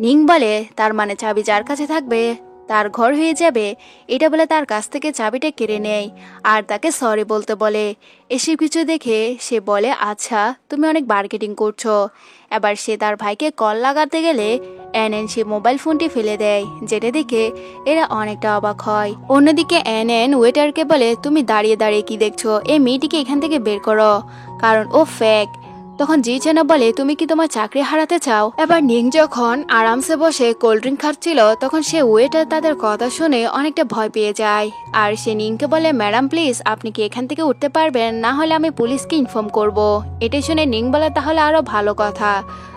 নিং বলে, তার মানে চাবি যার কাছে থাকবে তার ঘর হয়ে যাবে। এটা বলে তার কাছ থেকে চাবিটা কেড়ে নেয় আর তাকে সরি বলতে বলে। এসব কিছু দেখে সে বলে, আচ্ছা তুমি অনেক মার্কেটিং করছো। এবার সে তার ভাইকে কল লাগাতে গেলে এনএন সে মোবাইল ফোনটি ফেলে দেয়, যেটা দেখে এরা অনেকটা অবাক হয়। অন্যদিকে এনএন ওয়েটারকে বলে, তুমি দাঁড়িয়ে দাঁড়িয়ে কি দেখছো? এই মেয়েটিকে এখান থেকে বের করো, কারণ ও ফেক। তখন জি চেনা বলে, তুমি কি তোমার চাকরি হারাতে চাও? এবার নিং যখন আরামসে বসে কোল্ড ড্রিঙ্ক খাচ্ছিল তখন সে ওয়েটার তাদের কথা শুনে অনেকটা ভয় পেয়ে যায় আর সে নিংকে বলে, ম্যাডাম প্লিজ আপনি কি এখান থেকে উঠতে পারবেন, না হলে আমি পুলিশকে ইনফর্ম করব। এটা শুনে নিং বলে, তাহলে আরো ভালো কথা,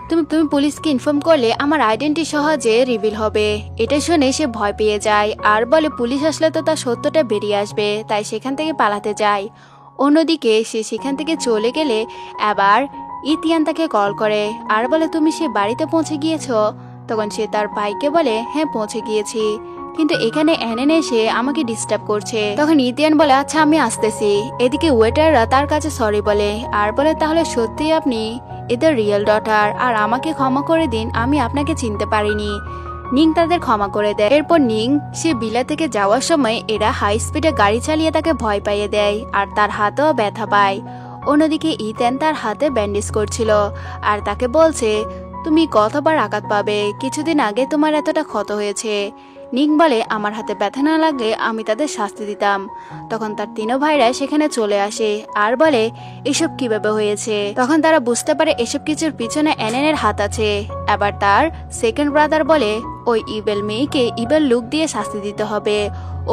তুমি পুলিশকে ইনফর্ম করলে আমার আইডেন্টি সহজে রিভিল হবে। এটা শুনে সে ভয় পেয়ে যায় আর বলে, পুলিশ আসলে তো তার সত্যটা বেরিয়ে আসবে, তাই সেখান থেকে পালাতে যায়। অন্যদিকে সে সেখান থেকে চলে গেলে আবার ইতিয়ান তাকে কল করে আর বলে, তুমি সে বাড়িতে পৌঁছে গিয়েছো? তখন সে তার ভাইকে বলে, হ্যাঁ পৌঁছে গিয়েছি, কিন্তু এখানে এনএন এসে আমাকে ডিস্টার্ব করছে। তখন ইতিয়ান বলে, আচ্ছা আমি আসতেছি। এদিকে ওয়েটাররা তার কাছে সরি বলে আর বলে, তাহলে সত্যি আপনি এদের রিয়েল ডটার, আর আমাকে ক্ষমা করে দিন, আমি আপনাকে চিনতে পারিনি। নিং তাদের ক্ষমা করে দেয়। এরপর নিং সে বিলা থেকে যাওয়ার সময় এরা হাই স্পিডে গাড়ি চালিয়ে তাকে ভয় পাইয়ে দেয় আর তার হাতেও ব্যথা পায়। অন্যদিকে ইথান তার হাতে ব্যান্ডেজ করছিল আর তাকে বলছে, তুমি কতবার আঘাত পাবে, কিছুদিন আগে তোমার এতটা ক্ষত হয়েছে। নিং বলে, আমার হাতে ব্যথা না লাগলে আমি তাদের শাস্তি দিতাম। তখন তার তিনো ভাইরা সেখানে চলে আসে আর বলে, এসব কিভাবে হয়েছে। তখন তারা বুঝতে পারে এসব কিছুর পিছনে এনএনের হাত আছে। এবার তার সেকেন্ড ব্রাদার বলে, ওই ইবেল মেয়েকে ইবেল লুক দিয়ে শাস্তি দিতে হবে,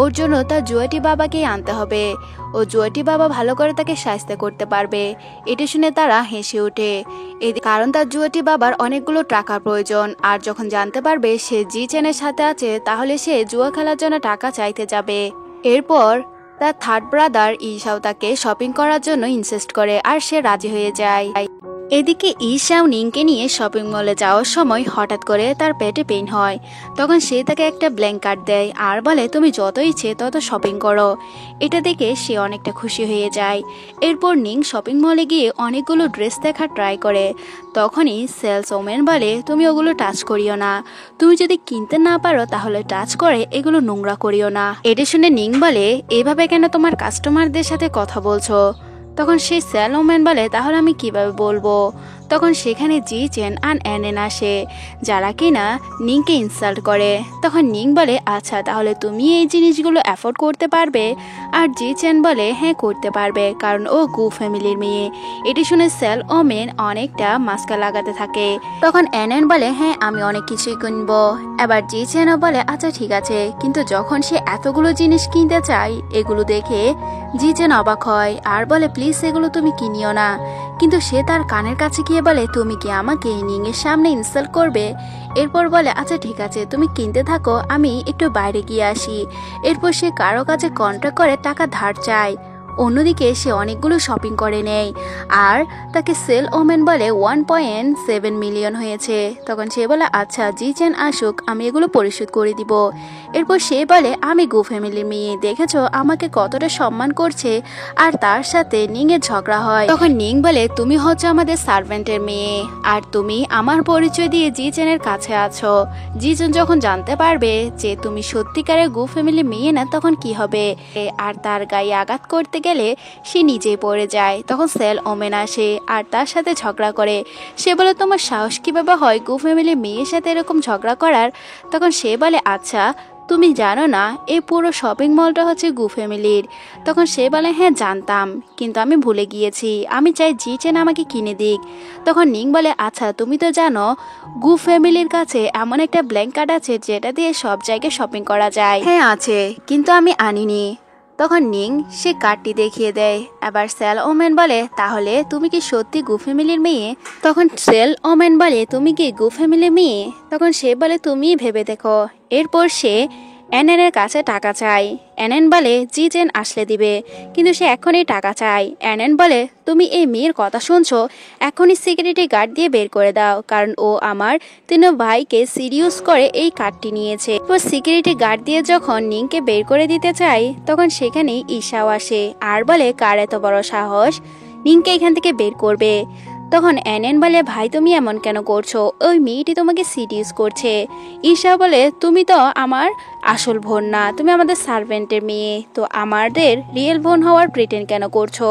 ওর জন্য তার জুয়েটি বাবাকেই আনতে হবে, ও জুয়েটি বাবা ভালো করে তাকে শাস্তি করতে পারবে। এটা শুনে তারা হেসে ওঠে, কারণ তার জুয়েটি বাবার অনেকগুলো টাকার প্রয়োজন, আর যখন জানতে পারবে সে জি চেনের সাথে আছে তাহলে সে জুয়া খেলার জন্য টাকা চাইতে যাবে। এরপর তার থার্ড ব্রাদার ঈশাও তাকে শপিং করার জন্য ইনসিস্ট করে আর সে রাজি হয়ে যায়। এদিকে ঈশাও নিংকে নিয়ে শপিং মলে যাওয়ার সময় হঠাৎ করে তার পেটে পেইন হয়। তখন সে তাকে একটা ব্ল্যাঙ্কেট দেয় আর বলে তুমি যত ইচ্ছে তত শপিং করো। এটা দেখে সে অনেকটা খুশি হয়ে যায়। এরপর নিং শপিং মলে গিয়ে অনেকগুলো ড্রেস দেখা ট্রাই করে। তখনই সেলস ওমেন বলে তুমি ওগুলো টাচ করিও না, তুমি যদি কিনতে না পারো তাহলে টাচ করে এগুলো নোংরা করিও না। এটা শুনে নিং বলে এভাবে কেন তোমার কাস্টমারদের সাথে কথা বলছো? তখন সেই সেলম্যান বলে তাহলে আমি কিভাবে বলবো? তখন সেখানে জি চেন আর এনএন আসে, যারা কিনা নিংকে ইনসাল্ট করে। তখন নিং বলে আচ্ছা তাহলে তুমি এই জিনিসগুলো অ্যাফোর্ড করতে পারবে? আর জি চেন বলে হ্যাঁ করতে পারবে, কারণ ও গু ফ্যামিলির মেয়ে। এটি শুনে সেল ওমেন অনেকটা মাস্কা লাগাতে থাকে। তখন এনএন বলে হ্যাঁ আমি অনেক কিছুই কিনবো। এবার জি চেনও বলে আচ্ছা ঠিক আছে, কিন্তু যখন সে এতগুলো জিনিস কিনতে চায় এগুলো দেখে জি চেন অবাক হয় আর বলে প্লিজ এগুলো তুমি কিনিও না। কিন্তু সে তার কানের কাছে গিয়ে বলে তুমি কি আমাকে নিং এর সামনে ইনসাল্ট করবে? এরপর বলে আচ্ছা ঠিক আছে তুমি কিনতে থাকো, আমি একটু বাইরে গিয়ে আসি। এরপর সে কারো কাছে কন্ট্যাক্ট করে টাকা ধার চায়। অন্যদিকে সে অনেকগুলো শপিং করে নেয় আর তাকে সেল ওমেন বলে 1.7 মিলিয়ন হয়েছে। তখন সে বলে আচ্ছা জি চেন আসুক আমি এগুলো পরিশোধ করে দিব। এরপর সে বলে আমি গু ফ্যামিলির মেয়ে, দেখেছো আমাকে কতটা সম্মান করছে। আর তার সাথে নিং এর ঝগড়া হয়। তখন নিং বলে তুমি হচ্ছে আমাদের সার্ভেন্টের মেয়ে আর তুমি আমার পরিচয় দিয়ে জি চেনের কাছে আছো। জি চেন যখন জানতে পারবে যে তুমি সত্যিকারের গু ফ্যামিলির মেয়ে না তখন কি হবে? আর তার গায়ে আঘাত করতে গেলে সে নিজেই পড়ে যায়। তখন সেল ওমেন আসে আর তার সাথে ঝগড়া করে। সে বলে তোমার সাহস কিভাবে হয় গু ফ্যামিলির মেয়ের সাথে এরকম ঝগড়া করার? তখন সে বলে আচ্ছা তুমি জানো না এই পুরো শপিং মলটা হচ্ছে গু ফ্যামিলির? তখন সে বলে হ্যাঁ জানতাম, কিন্তু আমি ভুলে গিয়েছি, আমি চাই জি চেন আমাকে কিনে দিক। তখন নিং বলে আচ্ছা তুমি তো জানো গু ফ্যামিলির কাছে এমন একটা ব্ল্যাঙ্কেট আছে যেটা দিয়ে সব জায়গায় শপিং করা যায়। হ্যাঁ আছে, কিন্তু আমি আনিনি। তখন নিং সে কার্ডটি দেখিয়ে দেয়। এবার সেল ওমেন বলে তাহলে তুমি কি সত্যি গু ফ্যামিলির মেয়ে? তখন সেল ওমেন বলে তুমি কি গু ফ্যামিলির মেয়ে? তখন সে বলে তুমি ভেবে দেখো। এরপর সে এনএন এর কাছে টাকা চায়। এনএন বলে জি চেন আসলে দিবে, কিন্তু সে এখনই টাকা চায়। এনএন বলে তুমি এই মেয়ের কথা শুনছো, এখনই সিকিউরিটি গার্ড দিয়ে বের করে দাও, কারণ ও আমার 3 ভাইকে সিরিয়াস করে এই কার্ডটি নিয়েছে। তো সিকিউরিটি গার্ড দিয়ে যখন নিংকে বের করে দিতে চায় তখন সেখানে ঈশাও আসে আর বলে কার এত বড় সাহস নিংকে এখান থেকে বের করবে। তখন এনএন বলে ভাই তুমি এমন কেন করছো, ওই মেয়েটি তোমাকে সিরিয়াস করছে। ঈশা বলে তুমি তো আমার আসল বোন না, তুমি আমাদের সার্ভেন্টের মেয়ে, তো আমাদের রিয়েল বোন হওয়ার প্রিটেন্ড কেন করছো?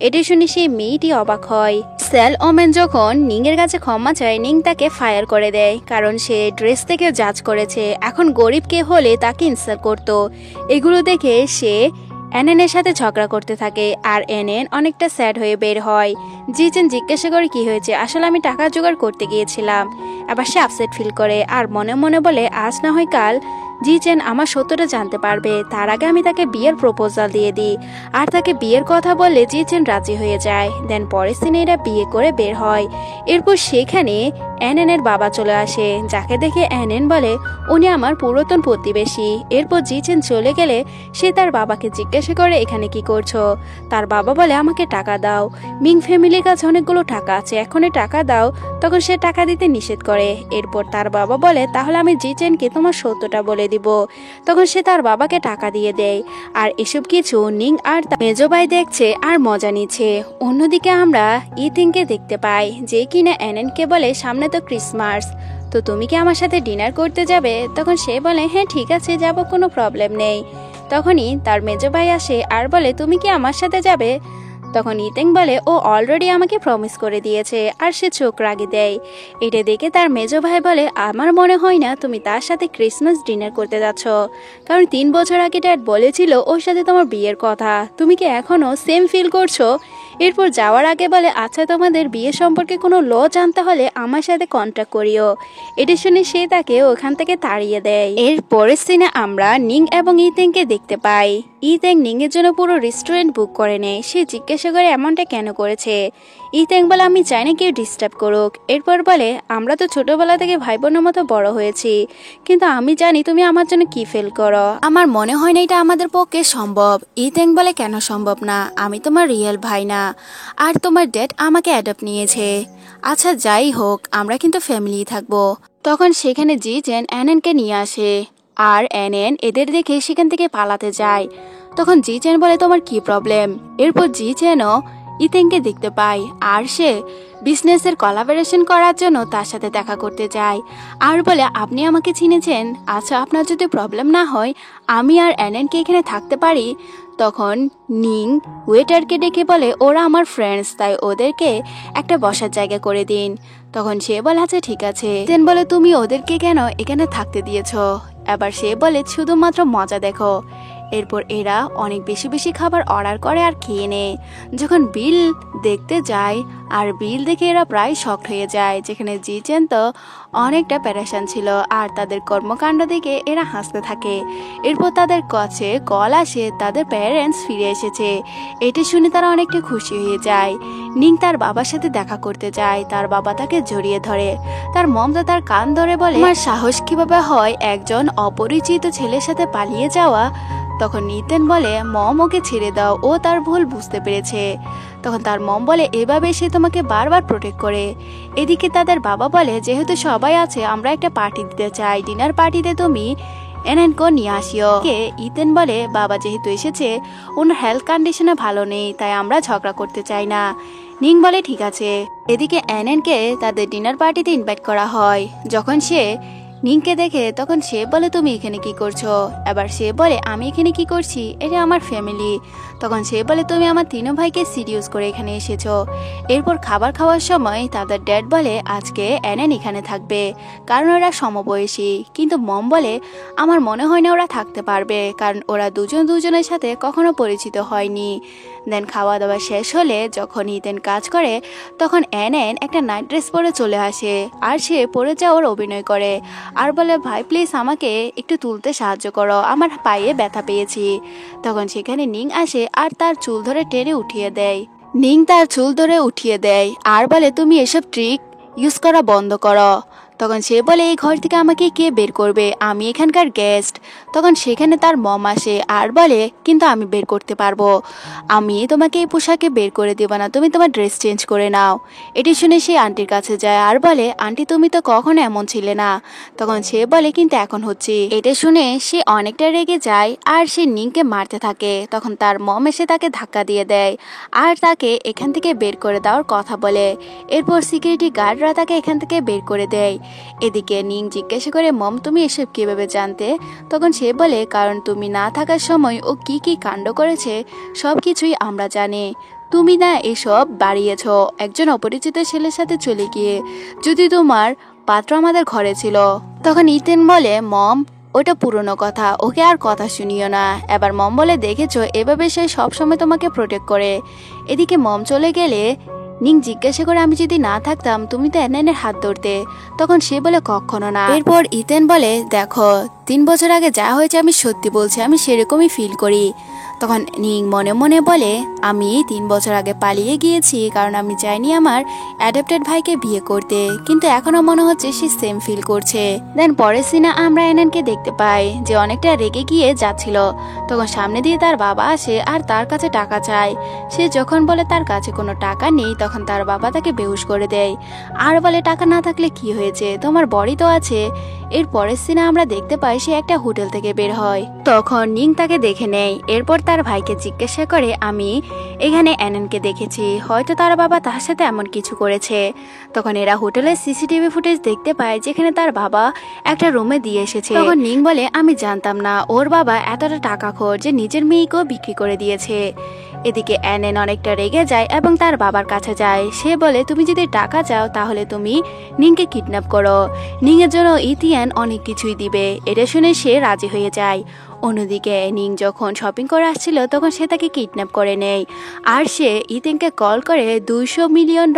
এটি শুনে সেই মেয়েটি অবাক হয়। সেল ওমেন যখন নিং এর কাছে ক্ষমা চায় নিং তাকে ফায়ার করে দেয়, কারণ সে ড্রেস থেকে জাজ করেছে, এখন গরিব কে হলে তাকে ইনসাল্ট করতো। এগুলো দেখে সে এনএনের সাথে ঝগড়া করতে থাকে আর এনএন অনেকটা স্যাড হয়ে বের হয়। জি চেন জিজ্ঞাসা করে কি হয়েছে, আসলে আমি টাকা জোগাড় করতে গিয়েছিলাম। এবার সে আপসেট ফিল করে আর মনে মনে বলে আজ না হয় কাল জি চেন আমার সত্যটা জানতে পারবে, তার আগে আমি তাকে বিয়ের প্রপোজাল দিয়ে দিই। আর তাকে বিয়ের কথা বললে জি চেন রাজি হয়ে যায়। দেন পরের দিন এরা বিয়ে করে বের হয়। এরপর সেখানে এনএনের বাবা চলে আসে, যাকে দেখে এনএন বলে উনি আমার পুরাতন প্রতিবেশী। এরপর জি চেন চলে গেলে সে তার বাবাকে জিজ্ঞাসা করে এখানে কি করছো? তার বাবা বলে আমাকে টাকা দাও, মিং ফ্যামিলির কাছে অনেকগুলো টাকা আছে, এখনই টাকা দাও। তখন সে টাকা দিতে নিষেধ করে। এরপর তার বাবা বলে তাহলে আমি জি চেনকে তোমার সত্যটা বলে দিব। তখন সে তার বাবাকে টাকা দিয়ে দেয়। আর এসব কিছু নিং আর তার মেজো ভাই দেখছে আর মজা নিচ্ছে। অন্যদিকে আমরা ইথিংকে দেখতে পাই, যে কিনা এনএনকে বলে সামনে তো ক্রিসমাস, তো তুমি কি আমার সাথে ডিনার করতে যাবে? তখন সে বলে হ্যাঁ ঠিক আছে যাব, কোনো প্রবলেম নেই। তখনই তার মেজো ভাই আসে আর বলে তুমি কি আমার সাথে যাবে? তখন ইতেং বলে ও অলরেডি আমাকে প্রমিস করে দিয়েছে, আর সে চোখ রাগি দেয়। এটা দেখে তার মেজো ভাই বলে আমার মনে হয় না তুমি তার সাথে ক্রিসমাস ডিনার করতে যাচ্ছ, কারণ 3 বছর আগে ড্যাড বলেছিল ওর সাথে তোমার বিয়ের কথা, তুমি কি এখনো সেম ফিল করছো? এরপর যাওয়ার আগে বলে আচ্ছা তোমাদের বিয়ে সম্পর্কে কোনো ল জানতে হলে আমার সাথে কন্ট্যাক্ট করিও। এটা শুনে সে তাকে ওখান থেকে তাড়িয়ে দেয়। এর পরের সিনে আমরা নিং এবং ইতেংকে দেখতে পাই। ইতেং নিং এর জন্য পুরো রেস্টুরেন্ট বুক করে নেয়। সে জিজ্ঞাসা করে এমনটা কেন করেছে। ইতেং বলে আমি চাই না কেউ ডিস্টার্ব করুক। এরপর বলে আমরা তো ছোটবেলা থেকে ভাই বোনের মতো বড় হয়েছি, কিন্তু আমি জানি তুমি আমার জন্য কি ফিল করো, আমার মনে হয় না এটা আমাদের পক্ষে সম্ভব। ইতেং বলে কেন সম্ভব না, আমি তোমার রিয়েল ভাই না। আর তোমার ড্যাড আমাকে অ্যাডপ্ট নিয়েছে। আচ্ছা যাই হোক, আমরা কিন্তু ফ্যামিলি থাকবো। তখন সেখানে জি জেন অ্যানেনকে নিয়ে আসে, আর অ্যানেন এদের দেখে সেখান থেকে পালাতে যায়। তখন জি জেন বলে তোমার কি প্রবলেম। এরপর জি জেনও ইথেনকে দেখতে পায়, আর সে বিজনেসের কোলাবোরেশন করার জন্য তার সাথে দেখা করতে যায়, আর বলে আপনি আমাকে চিনেছেন, আচ্ছা আপনার যদি প্রবলেম না হয় আমি আর অ্যানেনকে এখানে থাকতে পারি। তখন নিং ওয়েটারকে ডেকে বলে ওরা আমার ফ্রেন্ডস, তাই ওদেরকে একটা বসার জায়গা করে দিন। তখন সে বলে আচ্ছা ঠিক আছে। দেন বলে তুমি ওদেরকে কেন এখানে থাকতে দিয়েছ। এবার সে বলে শুধুমাত্র মজা দেখো। এরপর এরা অনেক বেশি বেশি খাবার অর্ডার করে আর খেয়ে নেয়। যখন বিল দেখতে যায়, আর বিল দেখে এরা প্রায় শকড হয়ে যায়, যেখানে জিচেন তো অনেকটা প্যারেশান ছিল, আর তাদের কর্মকাণ্ড দেখে এরা হাসতে থাকে। এরপর তাদের কাছে কল আসে তাদের প্যারেন্টস ফিরে এসেছে। এটি শুনে তারা অনেকটা খুশি হয়ে যায়। নিং তার বাবার সাথে দেখা করতে যায়, তার বাবা তাকে জড়িয়ে ধরে। তার মম তো তার কান ধরে বলে আমার সাহস কিভাবে হয় একজন অপরিচিত ছেলের সাথে পালিয়ে যাওয়া। তখন ইথেন বলে মম ওকে ছেড়ে দাও, ও তার ভুল বুঝতে পেরেছে। তখন তার মম বলে এভাবে সে তোমাকে বারবার প্রোটেক্ট করে। এদিকে তাদের বাবা বলে যেহেতু সবাই আছে আমরা একটা পার্টি দিতে চাই, ডিনার পার্টিতে তুমি এনএনকে নিয়ে আসিও। ইথেন বলে বাবা যেহেতু এসেছে ওনার হেলথ কন্ডিশনে ভালো নেই, তাই আমরা ঝগড়া করতে চাই না। নিং বলে ঠিক আছে। এদিকে এনএনকে তাদের ডিনার পার্টিতে ইনভাইট করা হয়। যখন সে নিংকে দেখে তখন সে বলে তুমি এখানে কি করছো। এবার সে বলে আমি এখানে কি করছি, এটা আমার ফ্যামিলি। তখন সে বলে তুমি আমার তিনও ভাইকে সিরিয়াস করে এখানে এসেছো। এরপর খাবার খাওয়ার সময় তাদের ড্যাড বলে আজকে এনএন এখানে থাকবে, কারণ ওরা সমবয়সী। কিন্তু মম বলে আমার মনে হয় না ওরা থাকতে পারবে, কারণ ওরা দুজন দুজনের সাথে কখনো পরিচিত হয়নি। দেন খাওয়া দাওয়া শেষ হলে যখন ইথেন কাজ করে, তখন এনএন একটা নাইট ড্রেস পরে চলে আসে, আর সে পরে যাওয়ার অভিনয় করে, আর বলে ভাই প্লিজ আমাকে একটু তুলতে সাহায্য করো, আমার পায়ে ব্যথা পেয়েছি। তখন সেখানে নিং আসে আর তার চুল ধরে টেনে উঠিয়ে দেয়। নিং তার চুল ধরে উঠিয়ে দেয় আর বলে তুমি এসব ট্রিক ইউজ করা বন্ধ করো। তখন সে বলে এই ঘর থেকে আমাকে কে বের করবে, আমি এখানকার গেস্ট। তখন সেখানে তার মম আসে আর বলে কিন্তু আমি বের করতে পারবো, আমি তোমাকে এই পোশাকে বের করে দেবো না, তুমি তোমার ড্রেস চেঞ্জ করে নাও। এটি শুনে সে আন্টির কাছে যায় আর বলে আন্টি তুমি তো কখনো এমন ছিলে না। তখন সে বলে কিন্তু এখন হচ্ছে। এটা শুনে সে অনেকটা রেগে যায় আর সে নিংকে মারতে থাকে। তখন তার মম এসে তাকে ধাক্কা দিয়ে দেয় আর তাকে এখান থেকে বের করে দেওয়ার কথা বলে। এরপর সিকিউরিটি গার্ডরা তাকে এখান থেকে বের করে দেয়। এদিকে নিং জিজ্ঞাসা করে মম তুমি এসব কিভাবে জানতে। তখন সে বলে কারণ তুমি না থাকার সময় ও কি কি কাণ্ড করেছে সব কিছুই আমরা জানি। তুমি না এসব বাড়িয়েছ একজন অপরিচিত ছেলের সাথে চলে গিয়ে, যদি তোমার পাত্র আমাদের ঘরে ছিল। তখন ইথেন বলে মম ওটা পুরনো কথা, ওকে আর কথা শুনিও না। এবার মম বলে দেখেছো এভাবে সে সবসময় তোমাকে প্রোটেক্ট করে। এদিকে মম চলে গেলে নিং জিজ্ঞাসা করে আমি যদি না থাকতাম তুমি তো এনএনের হাত ধরতে। তখন সে বলে কখনো না। এরপর ইথেন বলে দেখো 3 বছর আগে যা হয়েছে আমি সত্যি বলছি, আমি সেরকমই ফিল করি। তখন নিং মনে মনে বলে আমি 3 বছর আগে পালিয়ে গিয়েছি কারণ আমি চাইনি আমার অ্যাডাপ্টেড ভাইকে বিয়ে করতে, কিন্তু এখনো মনে হচ্ছে সে সেম ফিল করছে। দেন পরের সিনে আমরা এনএনকে দেখতে পাই যে অনেকটা রেগে গিয়ে যাচ্ছিল। তখন সামনে দিয়ে তার বাবা আসে আর তার কাছে টাকা চায়। সে যখন বলে তার কাছে কোনো টাকা নেই, তখন তার বাবা তাকে বেহুশ করে দেয় আর বলে টাকা না থাকলে কি হয়েছে, তোমার বড়ি তো আছে। এর পরের সিনে আমরা দেখতে পাই সে একটা হোটেল থেকে বের হয়। তখন নিং তাকে দেখে নেয়। এরপর তার ভাইকে জিজ্ঞাসা করে আমি এখানে এনএনকে দেখেছি, হয়তো তার বাবা তার সাথে এমন কিছু করেছে। তখন এরা হোটেলের সিসিটিভি ফুটেজ দেখতে পায় যেখানে তার বাবা একটা রুমে দিয়ে এসেছে। তখন নিং বলে আমি জানতাম না ওর বাবা এতটা টাকাখোর যে নিজের মেয়েকেও বিক্রি করে দিয়েছে। এদিকে এনএন অনেকটা রেগে যায় এবং তার বাবার কাছে যায়। সে বলে তুমি যদি টাকা চাও তাহলে তুমি নিংকে কিডন্যাপ করো, নিংয়ের জন্য ইথিয়ান অনেক কিছুই দিবে। এটা শুনে সে রাজি হয়ে যায়। অন্যদিকে নিং যখন শপিং করে আসছিল তখন সে তাকে কিডন্যাপ করে নেয় আর সে ইথেনকে কল করে $200 মিলিয়ন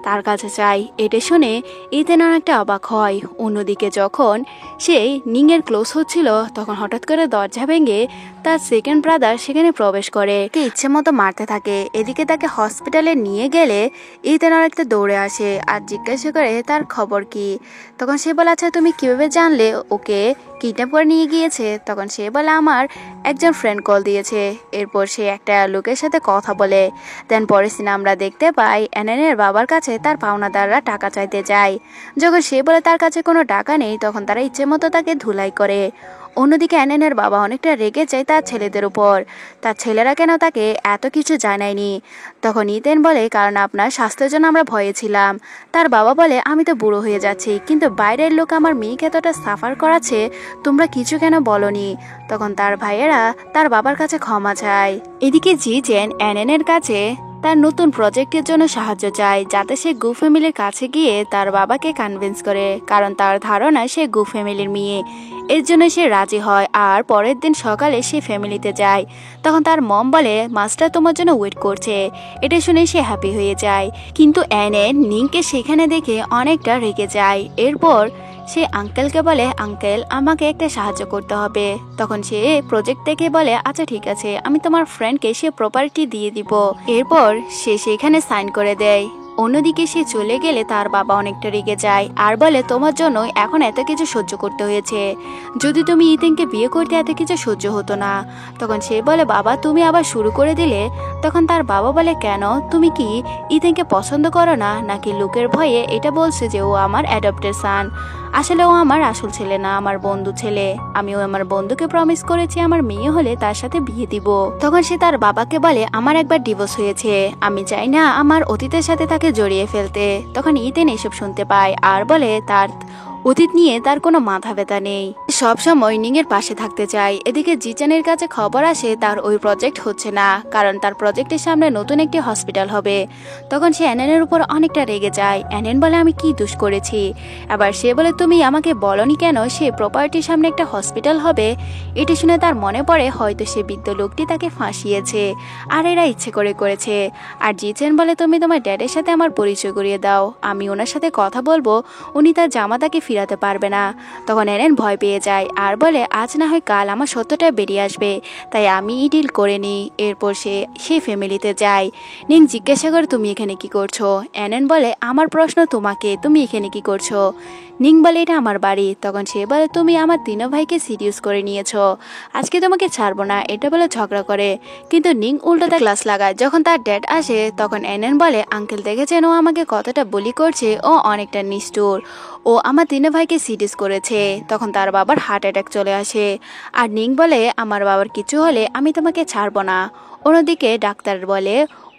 তার কাছে চায়। এটা শুনে ইথেন অনেকটা অবাক হয়। অন্যদিকে যখন সে নিংয়ের ক্লোজ হচ্ছিল তখন হঠাৎ করে দরজা ভেঙে তার সেকেন্ড ব্রাদার সেখানে প্রবেশ করে, ইচ্ছে মতো মারতে থাকে। এদিকে তাকে হসপিটালে নিয়ে গেলে ইথেন অনেকটা দৌড়ে আসে আর জিজ্ঞাসা করে তার খবর কি। তখন সে বলে আচ্ছা তুমি কিভাবে জানলে ওকে কিডন্যাপ করে নিয়ে গিয়েছে। তখন সে বলে আমার একজন ফ্রেন্ড কল দিয়েছে। এরপর সে একটা লোকের সাথে কথা বলে। দেন পরের সিনে আমরা দেখতে পাই অ্যানেনের বাবার কাছে তার পাওনাদাররা টাকা চাইতে যায়। যখন সে বলে তার কাছে কোনো টাকা নেই, তখন তারা ইচ্ছে মতো তাকে ধুলাই করে। অন্যদিকে অ্যানেনের বাবা অনেকটা রেগে যায় তার ছেলেদের উপর। তার ছেলেরা কেন তাকে এত কিছু জানায়নি। তখন ইথেন বলে কারণ আপনার স্বাস্থ্যের জন্য আমরা ভয়ে ছিলাম। তার বাবা বলে আমি তো বুড়ো হয়ে যাচ্ছি, কিন্তু বাইরের লোক আমার মেয়েকে এতটা সাফার করাচ্ছে, তোমরা কিছু কেন বলনি। তখন তার ভাইয়েরা তার বাবার কাছে ক্ষমা চায়। এদিকে জিজেন অ্যানেনের কাছে তার নতুন প্রজেক্টের জন্য সাহায্য চায়, যাতে সে গু ফ্যামিলির কাছে গিয়ে তার বাবাকে কনভিন্স করে, কারণ তার ধারণা সে গু ফ্যামিলির মেয়ে। এর জন্য সে রাজি হয়। আর পরের দিন সকালে সে ফ্যামিলিতে যায়। তখন তার মম বলে মাস্টার তোমার জন্য ওয়েট করছে। এটা শুনে সে হ্যাপি হয়ে যায়। কিন্তু অ্যানেন নিংকে সেখানে দেখে অনেকটা রেগে যায়। এরপর সে আঙ্কেলকে বলে আঙ্কেল আমাকে একটা সাহায্য করতে হবে। তখন সে প্রজেক্ট থেকে বলে আচ্ছা ঠিক আছে, আমি তোমার ফ্রেন্ডকে সে প্রপার্টি দিয়ে দিব। এরপর সে সেখানে সাইন করে দেয়। অন্যদিকে সে চলে গেলে তার বাবা অনেকটা রেগে যায় আর বলে তোমার জন্য এখন এত কিছু সহ্য করতে হয়েছে, যদি তুমি ইথেনকে বিয়ে করতে এত কিছু সহ্য হতো না। তখন সে বলে বাবা তুমি আবার শুরু করে দিলে। তখন তার বাবা বলে কেন, তুমি কি ইথেনকে পছন্দ করো না, নাকি লোকের ভয়ে এটা বলছে যে ও আমার অ্যাডপ্টেড সান? আসলে ও আমার আসল ছেলে না, আমার বন্ধু ছেলে। আমিও আমার বন্ধুকে প্রমিস করেছি আমার মেয়ে হলে তার সাথে বিয়ে দিব। তখন সে তার বাবাকে বলে আমার একবার ডিভোর্স হয়েছে, আমি চাই না আমার অতীতের সাথে তাকে জড়িয়ে ফেলতে। তখন ইথেন এসব শুনতে পায় আর বলে তার অতীত নিয়ে তার কোনো মাথা ব্যথা নেই, সবসময় নিং এর পাশে থাকতে চায়। এদিকে জিচানের কাছে খবর আসে তার ওই প্রজেক্ট হচ্ছে না, কারণ তার প্রজেক্টের সামনে নতুন একটি হসপিটাল হবে। তখন সে অ্যানেনের উপর অনেকটা রেগে যায়। অ্যানেন বলে আমি কি দোষ করেছি? আবার সে বলে তুমি আমাকে বলনি কেন সে প্রপার্টির সামনে একটা হসপিটাল হবে? এটি শুনে তার মনে পড়ে হয়তো সে বৃদ্ধ লোকটি তাকে ফাঁসিয়েছে আর এরা ইচ্ছে করে করেছে। আর জিচেন বলে তুমি তোমার ড্যাডের সাথে আমার পরিচয় করিয়ে দাও, আমি ওনার সাথে কথা বলবো, উনি তার জামাতাকে ফিরাতে পারবে না। তখন অ্যানেন ভয় পেয়ে যায় আর বলে আজ না হয় কাল আমার সত্যটা বেরিয়ে আসবে, তাই আমি ডিল করে নিই। এরপর সে ফ্যামিলিতে যায়। নিং জিজ্ঞাসা করে তুমি এখানে কি করছো? অ্যানেন বলে আমার প্রশ্ন তোমাকে, তুমি এখানে কি করছো? নিং বলে এটা আমার বাড়ি। তখন সে বলে তুমি আমার তিনো ভাইকে সিরিয়াস করে নিয়েছো, আজকে তোমাকে ছাড়বো না, এটা বলে ঝগড়া করে। কিন্তু নিং উল্টো তার ক্লাস লাগায়। যখন তার ড্যাড আসে তখন অ্যানেন বলে আঙ্কেল দেখেছেন ও আমাকে কতটা বলি করছে, ও অনেকটা নিষ্ঠুর, ও আমার তিনো ভাইকে সিরিয়াস করেছে। তখন তার বাবার হার্ট অ্যাটাক চলে আসে। আর নিং বলে আমার বাবার কিছু হলে আমি তোমাকে ছাড়বো না। অন্যদিকে ডাক্তার বলে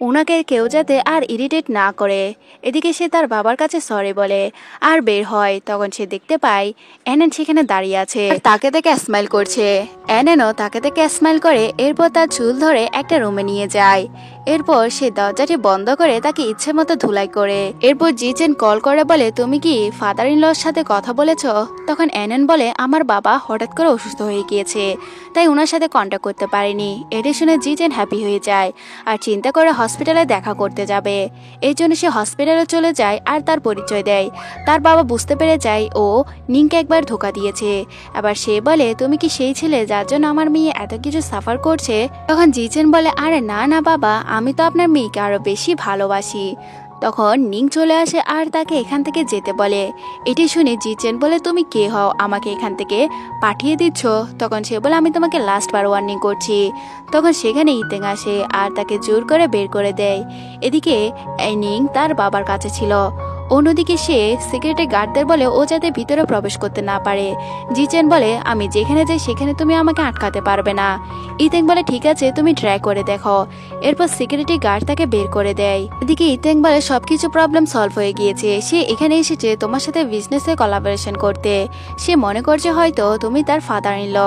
ওনাকে কেউ যাতে আর ইরিটেট না করে। এদিকে সে তার বাবার কাছে সরি বলে আর বের হয়। তখন সে দেখতে পায় অ্যানেন সেখানে দাঁড়িয়ে আছে, তাকে দেখে স্মাইল করছে। অ্যানেনও তাকে দেখে স্মাইল করে। এরপর তার চুল ধরে একটা রুমে নিয়ে যায়। এরপর সে দরজাটি বন্ধ করে তাকে ইচ্ছে মতো ধুলাই করে। এরপর জিচেন কল করে বলে তুমি কি ফাদার ইন লর সাথে কথা বলেছ? তখন অ্যানেন বলে আমার বাবা হঠাৎ করে অসুস্থ হয়ে গিয়েছে, তাই ওনার সাথে কন্ট্যাক্ট করতে পারিনি। এটা শুনে জিচেন হ্যাপি হয়ে যায় আর চিন্তা করে হসপিটালে দেখা করতে যাবে। এই জন্য সে হসপিটালে চলে যায় আর তার পরিচয় দেয়। তার বাবা বুঝতে পেরে যায় ও নিংকে একবার ধোকা দিয়েছে। আবার সে বলে তুমি কি সেই ছেলে যার জন্য আমার মেয়ে এত কিছু সাফার করছে? তখন জিচেন বলে আরে না না বাবা, আমি তো আপনার মেয়েকে আরো বেশি ভালোবাসি। তখন নিং চলে আসে আর তাকে এখান থেকে যেতে বলে। এটি শুনে জিচেন বলে তুমি কে হও আমাকে এখান থেকে পাঠিয়ে দিচ্ছ? তখন সে বলে আমি তোমাকে লাস্ট বার ওয়ার্নিং করছি। তখন সেখানে ইতেং আসে আর তাকে জোর করে বের করে দেয়। এদিকে নিং তার বাবার কাছে ছিল। অন্যদিকে সে সিকিউরিটি গার্ডদের বলে ও যাতে ভিতরে প্রবেশ করতে না পারে। জিচেন বলে আমি যেখানে যাই সেখানে তুমি আমাকে আটকাতে পারবে না। ইতেং বলে ঠিক আছে তুমি ট্রাই করে দেখো। এরপর সিকিউরিটি গার্ড তাকে বের করে দেয়। এদিকে ইতেং বলে সবকিছু প্রবলেম সলভ হয়ে গিয়েছে, সে এখানে এসেছে তোমার সাথে বিজনেসে কোলাবোরেশন করতে। সে মনে করছে হয়তো তুমি তার ফাদার ইন ল।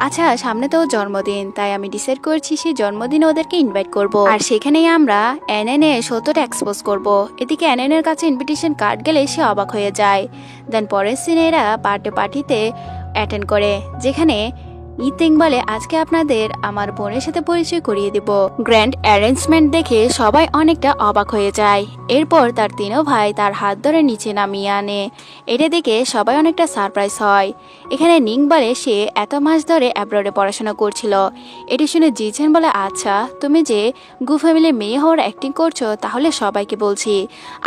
আচ্ছা সামনে তো জন্মদিন, তাই আমি ডিসাইড করছি সেই জন্মদিনে ওদেরকে ইনভাইট করব আর সেখানেই আমরা অ্যানেনে সত্যটা এক্সপোজ করব। এদিকে অ্যানেনের কাছে ইনভিটেশন কার্ড গেলে সে অবাক হয়ে যায়। দেন পরের সিনে এরা বার্থডে পার্টিতে অ্যাটেন্ড করে, যেখানে ইতেং বলে আজকে আপনাদের আমার বোনের সাথে পরিচয় করিয়ে দেব। গ্র্যান্ড অ্যারেঞ্জমেন্ট দেখে সবাই অনেকটা অবাক হয়ে যায়। এরপর তার তিনও ভাই তার হাত ধরে নিচে নামিয়ে আনে। এটা দেখে সবাই অনেকটা সারপ্রাইজ হয়। এখানে নিং বলে সে এত মাস ধরে অ্যাব্রডে পড়াশোনা করছিল। এটি শুনে জিচেন বলে আচ্ছা তুমি যে গু ফ্যামিলির মেয়ে হওয়ার অ্যাক্টিং করছো, তাহলে সবাইকে বলছি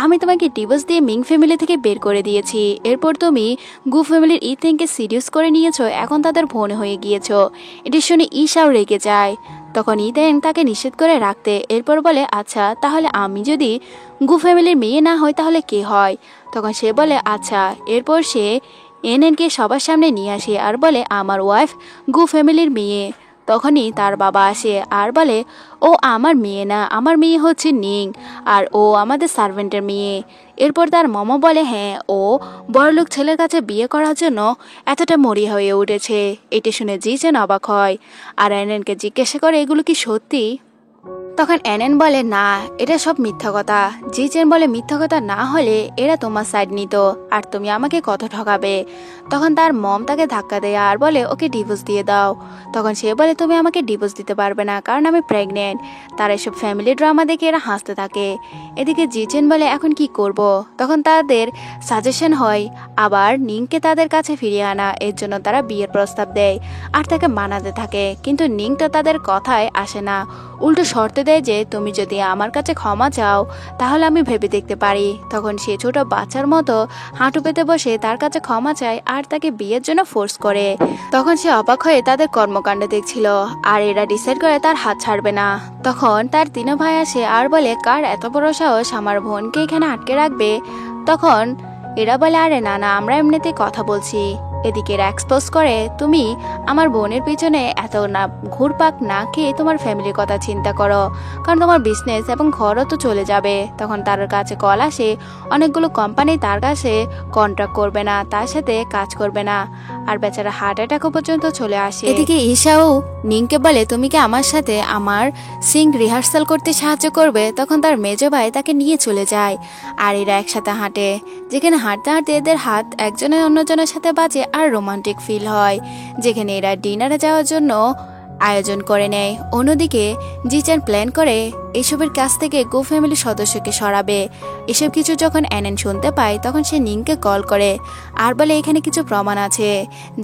আমি তোমাকে ডিভোর্স দিয়ে মিং ফ্যামিলি থেকে বের করে দিয়েছি। এরপর তুমি গু ফ্যামিলির ইতেংকে সিরিয়াস করে নিয়েছো, এখন তাদের বোন হয়ে গিয়েছো। এটি শুনে ঈশাও রেগে যায়। তখন ইতেং তাকে নিষেধ করে রাখতে। এরপর বলে আচ্ছা তাহলে আমি যদি গু ফ্যামিলির মেয়ে না হয় তাহলে কে হয়? তখন সে বলে আচ্ছা। এরপর সে এনএনকে সবার সামনে নিয়ে আসে আর বলে আমার ওয়াইফ গু ফ্যামিলির মেয়ে। তখনই তার বাবা আসে আর বলে ও আমার মেয়ে না, আমার মেয়ে হচ্ছে নিং, আর ও আমাদের সার্ভেন্টের মেয়ে। এরপর তার মামা বলে হ্যাঁ ও বড়লোক ছেলের কাছে বিয়ে করার জন্য এতটা মরিয়া হয়ে উঠেছে। এটি শুনে জিচেন অবাক হয় আর এনএনকে জিজ্ঞাসা করে এগুলো কি সত্যি? তখন এনএন বলে না এটা সব মিথ্যা কথা। জিচেন বলে মিথ্যা কথা না হলে এরা তোমার সাইড নিত, আর তুমি আমাকে কত ঠকাবে। তখন তার মম তাকে ধাক্কা দেয় আর বলে ওকে ডিভোর্স দিয়ে দাও। তখন সে বলে তুমি আমাকে ডিভোর্স দিতে পারবে না কারণ আমি প্রেগনেন্ট। তার এসব ফ্যামিলি ড্রামা দেখে এরা হাসতে থাকে। এদিকে জিচেন বলে এখন কি করব। তখন তাদের সাজেশন হয় আবার নিংকে তাদের কাছে ফিরিয়ে আনা। এর জন্য তারা বিয়ের প্রস্তাব দেয় আর তাকে মানাতে থাকে, কিন্তু নিং তো তাদের কথায় আসে না, উল্টো শর্ত দেয় যে তুমি যদি আমার কাছে ক্ষমা চাও তাহলে আমি ভেবে দেখতে পারি। তখন সে ছোট বাচ্চার মতো হাঁটু পেতে বসে তার কাছে ক্ষমা চায় আর তাকে বিয়ের জন্য ফোর্স করে। তখন সে অবাক হয়ে তাদের কর্মকাণ্ড দেখছিল আর এরা ডিসাইড করে তার হাত ছাড়বে না। তখন তার তিন ভাই আসে আর বলে কার এত বড় সাহস আমার বোনকে এখানে আটকে রাখবে। তখন এরা বলে আরে না না আমরা এমনিতেই কথা বলছি। এদিকে এরা এক্সপোজ করে তুমি আমার বোনের পিছনে এত না ঘুরপাক না খেয়ে তোমার ফ্যামিলির কথা চিন্তা করো, কারণ তোমার বিজনেস এবং ঘরও তো চলে যাবে। তখন তার কাছে কল আসে অনেকগুলো কোম্পানি তার কাছে কন্ট্রাক্ট করবে না, তার সাথে কাজ করবে না, আর বেচারা হার্ট অ্যাটাকও পর্যন্ত চলে আসে। এদিকে ঈশাও নিংকে বলে তুমি কি আমার সাথে আমার সিং রিহার্সাল করতে সাহায্য করবে। তখন তার মেজো ভাই তাকে নিয়ে চলে যায় আর এরা একসাথে হাঁটে, যেখানে হাঁটতে হাঁটতে এদের হাত একজনের অন্যজনের সাথে বাজে আর রোমান্টিক ফিল হয়, যেখানে এরা ডিনারে যাওয়ার জন্য আয়োজন করে নেয়। অন্যদিকে জিচেন প্ল্যান করে এসবের কাছ থেকে গো ফ্যামিলির সদস্যকে সরাবে। এসব কিছু যখন এনএন শুনতে পায় তখন সে নিংকে কল করে আর বলে এখানে কিছু প্রমাণ আছে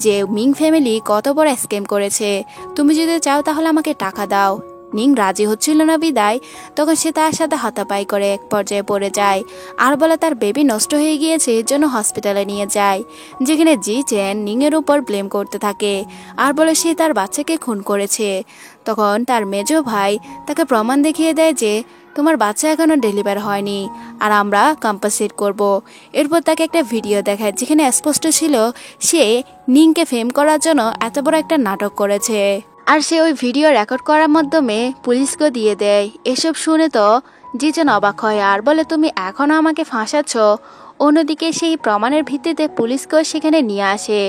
যে মিং ফ্যামিলি কত বড় স্ক্যাম করেছে, তুমি যদি চাও তাহলে আমাকে টাকা দাও। নিং রাজি হচ্ছিল না বিদায়, তখন সে তার সাথে হাতাপাই করে এক পর্যায়ে পড়ে যায় আর বলে তার বেবি নষ্ট হয়ে গিয়েছে, এর জন্য হসপিটালে নিয়ে যায়, যেখানে জিচেন নিং এর উপর ব্লেম করতে থাকে আর বলে সে তার বাচ্চাকে খুন করেছে। তখন তার মেজো ভাই তাকে প্রমাণ দেখিয়ে দেয় যে তোমার বাচ্চা এখনো ডেলিভার হয়নি আর আমরা কম্পানসেট করব। এরপর তাকে একটা ভিডিও দেখায় যেখানে স্পষ্ট ছিল সে নিংকে ফেম করার জন্য এত বড় একটা নাটক করেছে, আর সে ওই ভিডিও রেকর্ড করার মাধ্যমে পুলিশকে দিয়ে দেয়। এসব শুনে তো জিচেন অবাক হয় আর বলে তুমি এখনো আমাকে ফাঁসাচ্ছ। অন্যদিকে সেই প্রমাণের ভিত্তিতে পুলিশকেও সেখানে নিয়ে আসে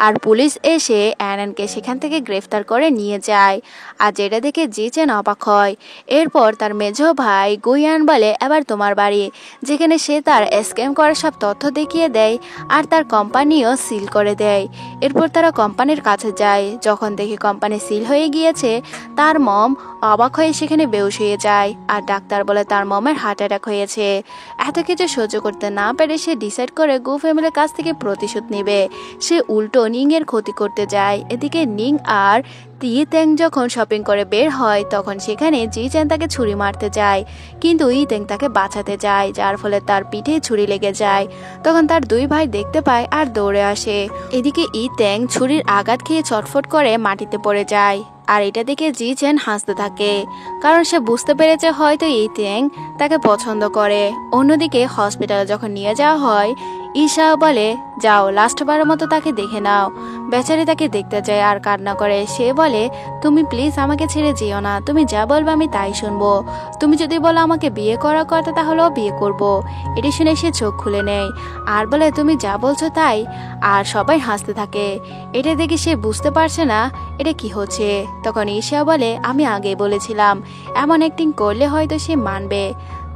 আর পুলিশ এসে অ্যাননকে সেখান থেকে গ্রেফতার করে নিয়ে যায়, আর যেটা দেখে জিচেন অবাক হয়। এরপর তার মেজো ভাই গুইয়ান বলে এবার তোমার বাড়ি, যেখানে সে তার স্ক্যাম করার সব তথ্য দেখিয়ে দেয় আর তার কোম্পানিও সিল করে দেয়। এরপর তারা কোম্পানির কাছে যায়, যখন দেখে কোম্পানি সিল হয়ে গিয়েছে তার মম অবাক হয়ে সেখানে বেহুশ হয়ে যায় আর ডাক্তার বলে তার মমের হার্ট অ্যাটাক হয়েছে। এত কিছু সহ্য করতে না পেরে সে ডিসাইড করে গু ফ্যামিলির কাছ থেকে প্রতিশোধ নেবে। সে উল্টো নিং এর ক্ষতি করতে যায়। এদিকে নিং আর ইতেং যখন শপিং করে বের হয় তখন সেখানে জিচেন তাকে ছুরি মারতে যায়, কিন্তু ইতেং তাকে বাঁচাতে যায়, যার ফলে তার পিঠে ছুরি লেগে যায়। তখন তার দুই ভাই দেখতে পায় আর দৌড়ে আসে। এদিকে ইতেং ছুরির আঘাত খেয়ে চটফট করে মাটিতে পড়ে যায় আর এটা দেখে জিচেন হাসতে থাকে, কারণ সে বুঝতে পেরেছে হয়তো ইতেং তাকে পছন্দ করে। অন্যদিকে হসপিটালে যখন নিয়ে যাওয়া হয় ঈশা বলে যাও লাস্টবারের মতো তাকে দেখে নাও। বেচারি তাকে দেখতে যায় আর কান্না করে। সে বলে তুমি প্লিজ আমাকে ছেড়ে যেও না, তুমি যা বলবে আমি তাই শুনবো, তুমি যদি বলো আমাকে বিয়ে করার কথা তাহলেও বিয়ে করব। এটি শুনে সে চোখ খুলে নেয় আর বলে তুমি যা বলছো তাই, আর সবাই হাসতে থাকে। এটা দেখে সে বুঝতে পারছে না এটা কি হচ্ছে। তখন ঈশা বলে আমি আগে বলেছিলাম এমন অ্যাক্টিং করলে হয়তো সে মানবে।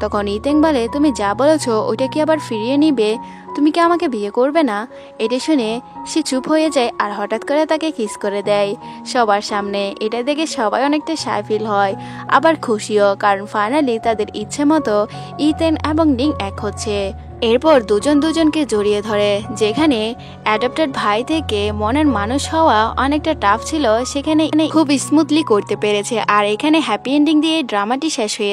তখন ইতেন বলে, তুমি যা বলেছো ওইটা কি আবার ফিরিয়ে নিবে? তুমি কি আমাকে বিয়ে করবে না? এটা শুনে সে চুপ হয়ে যায় আর হঠাৎ করে তাকে কিস করে দেয় সবার সামনে। এটা দেখে সবাই অনেকটা শাই ফিল হয়, আবার খুশিও, কারণ ফাইনালি তাদের ইচ্ছে মতো ইতেন এবং নিং এক হচ্ছে। এরপর দুজন দুজনকে জড়িয়ে ধরে। যেখানে অ্যাডপ্টেড ভাই থেকে মনের মানুষ হওয়া অনেকটা টাফ ছিল, সেখানে খুব স্মুথলি করতে পেরেছে। আর এখানে হ্যাপি এন্ডিং দিয়ে ড্রামাটি শেষ হয়ে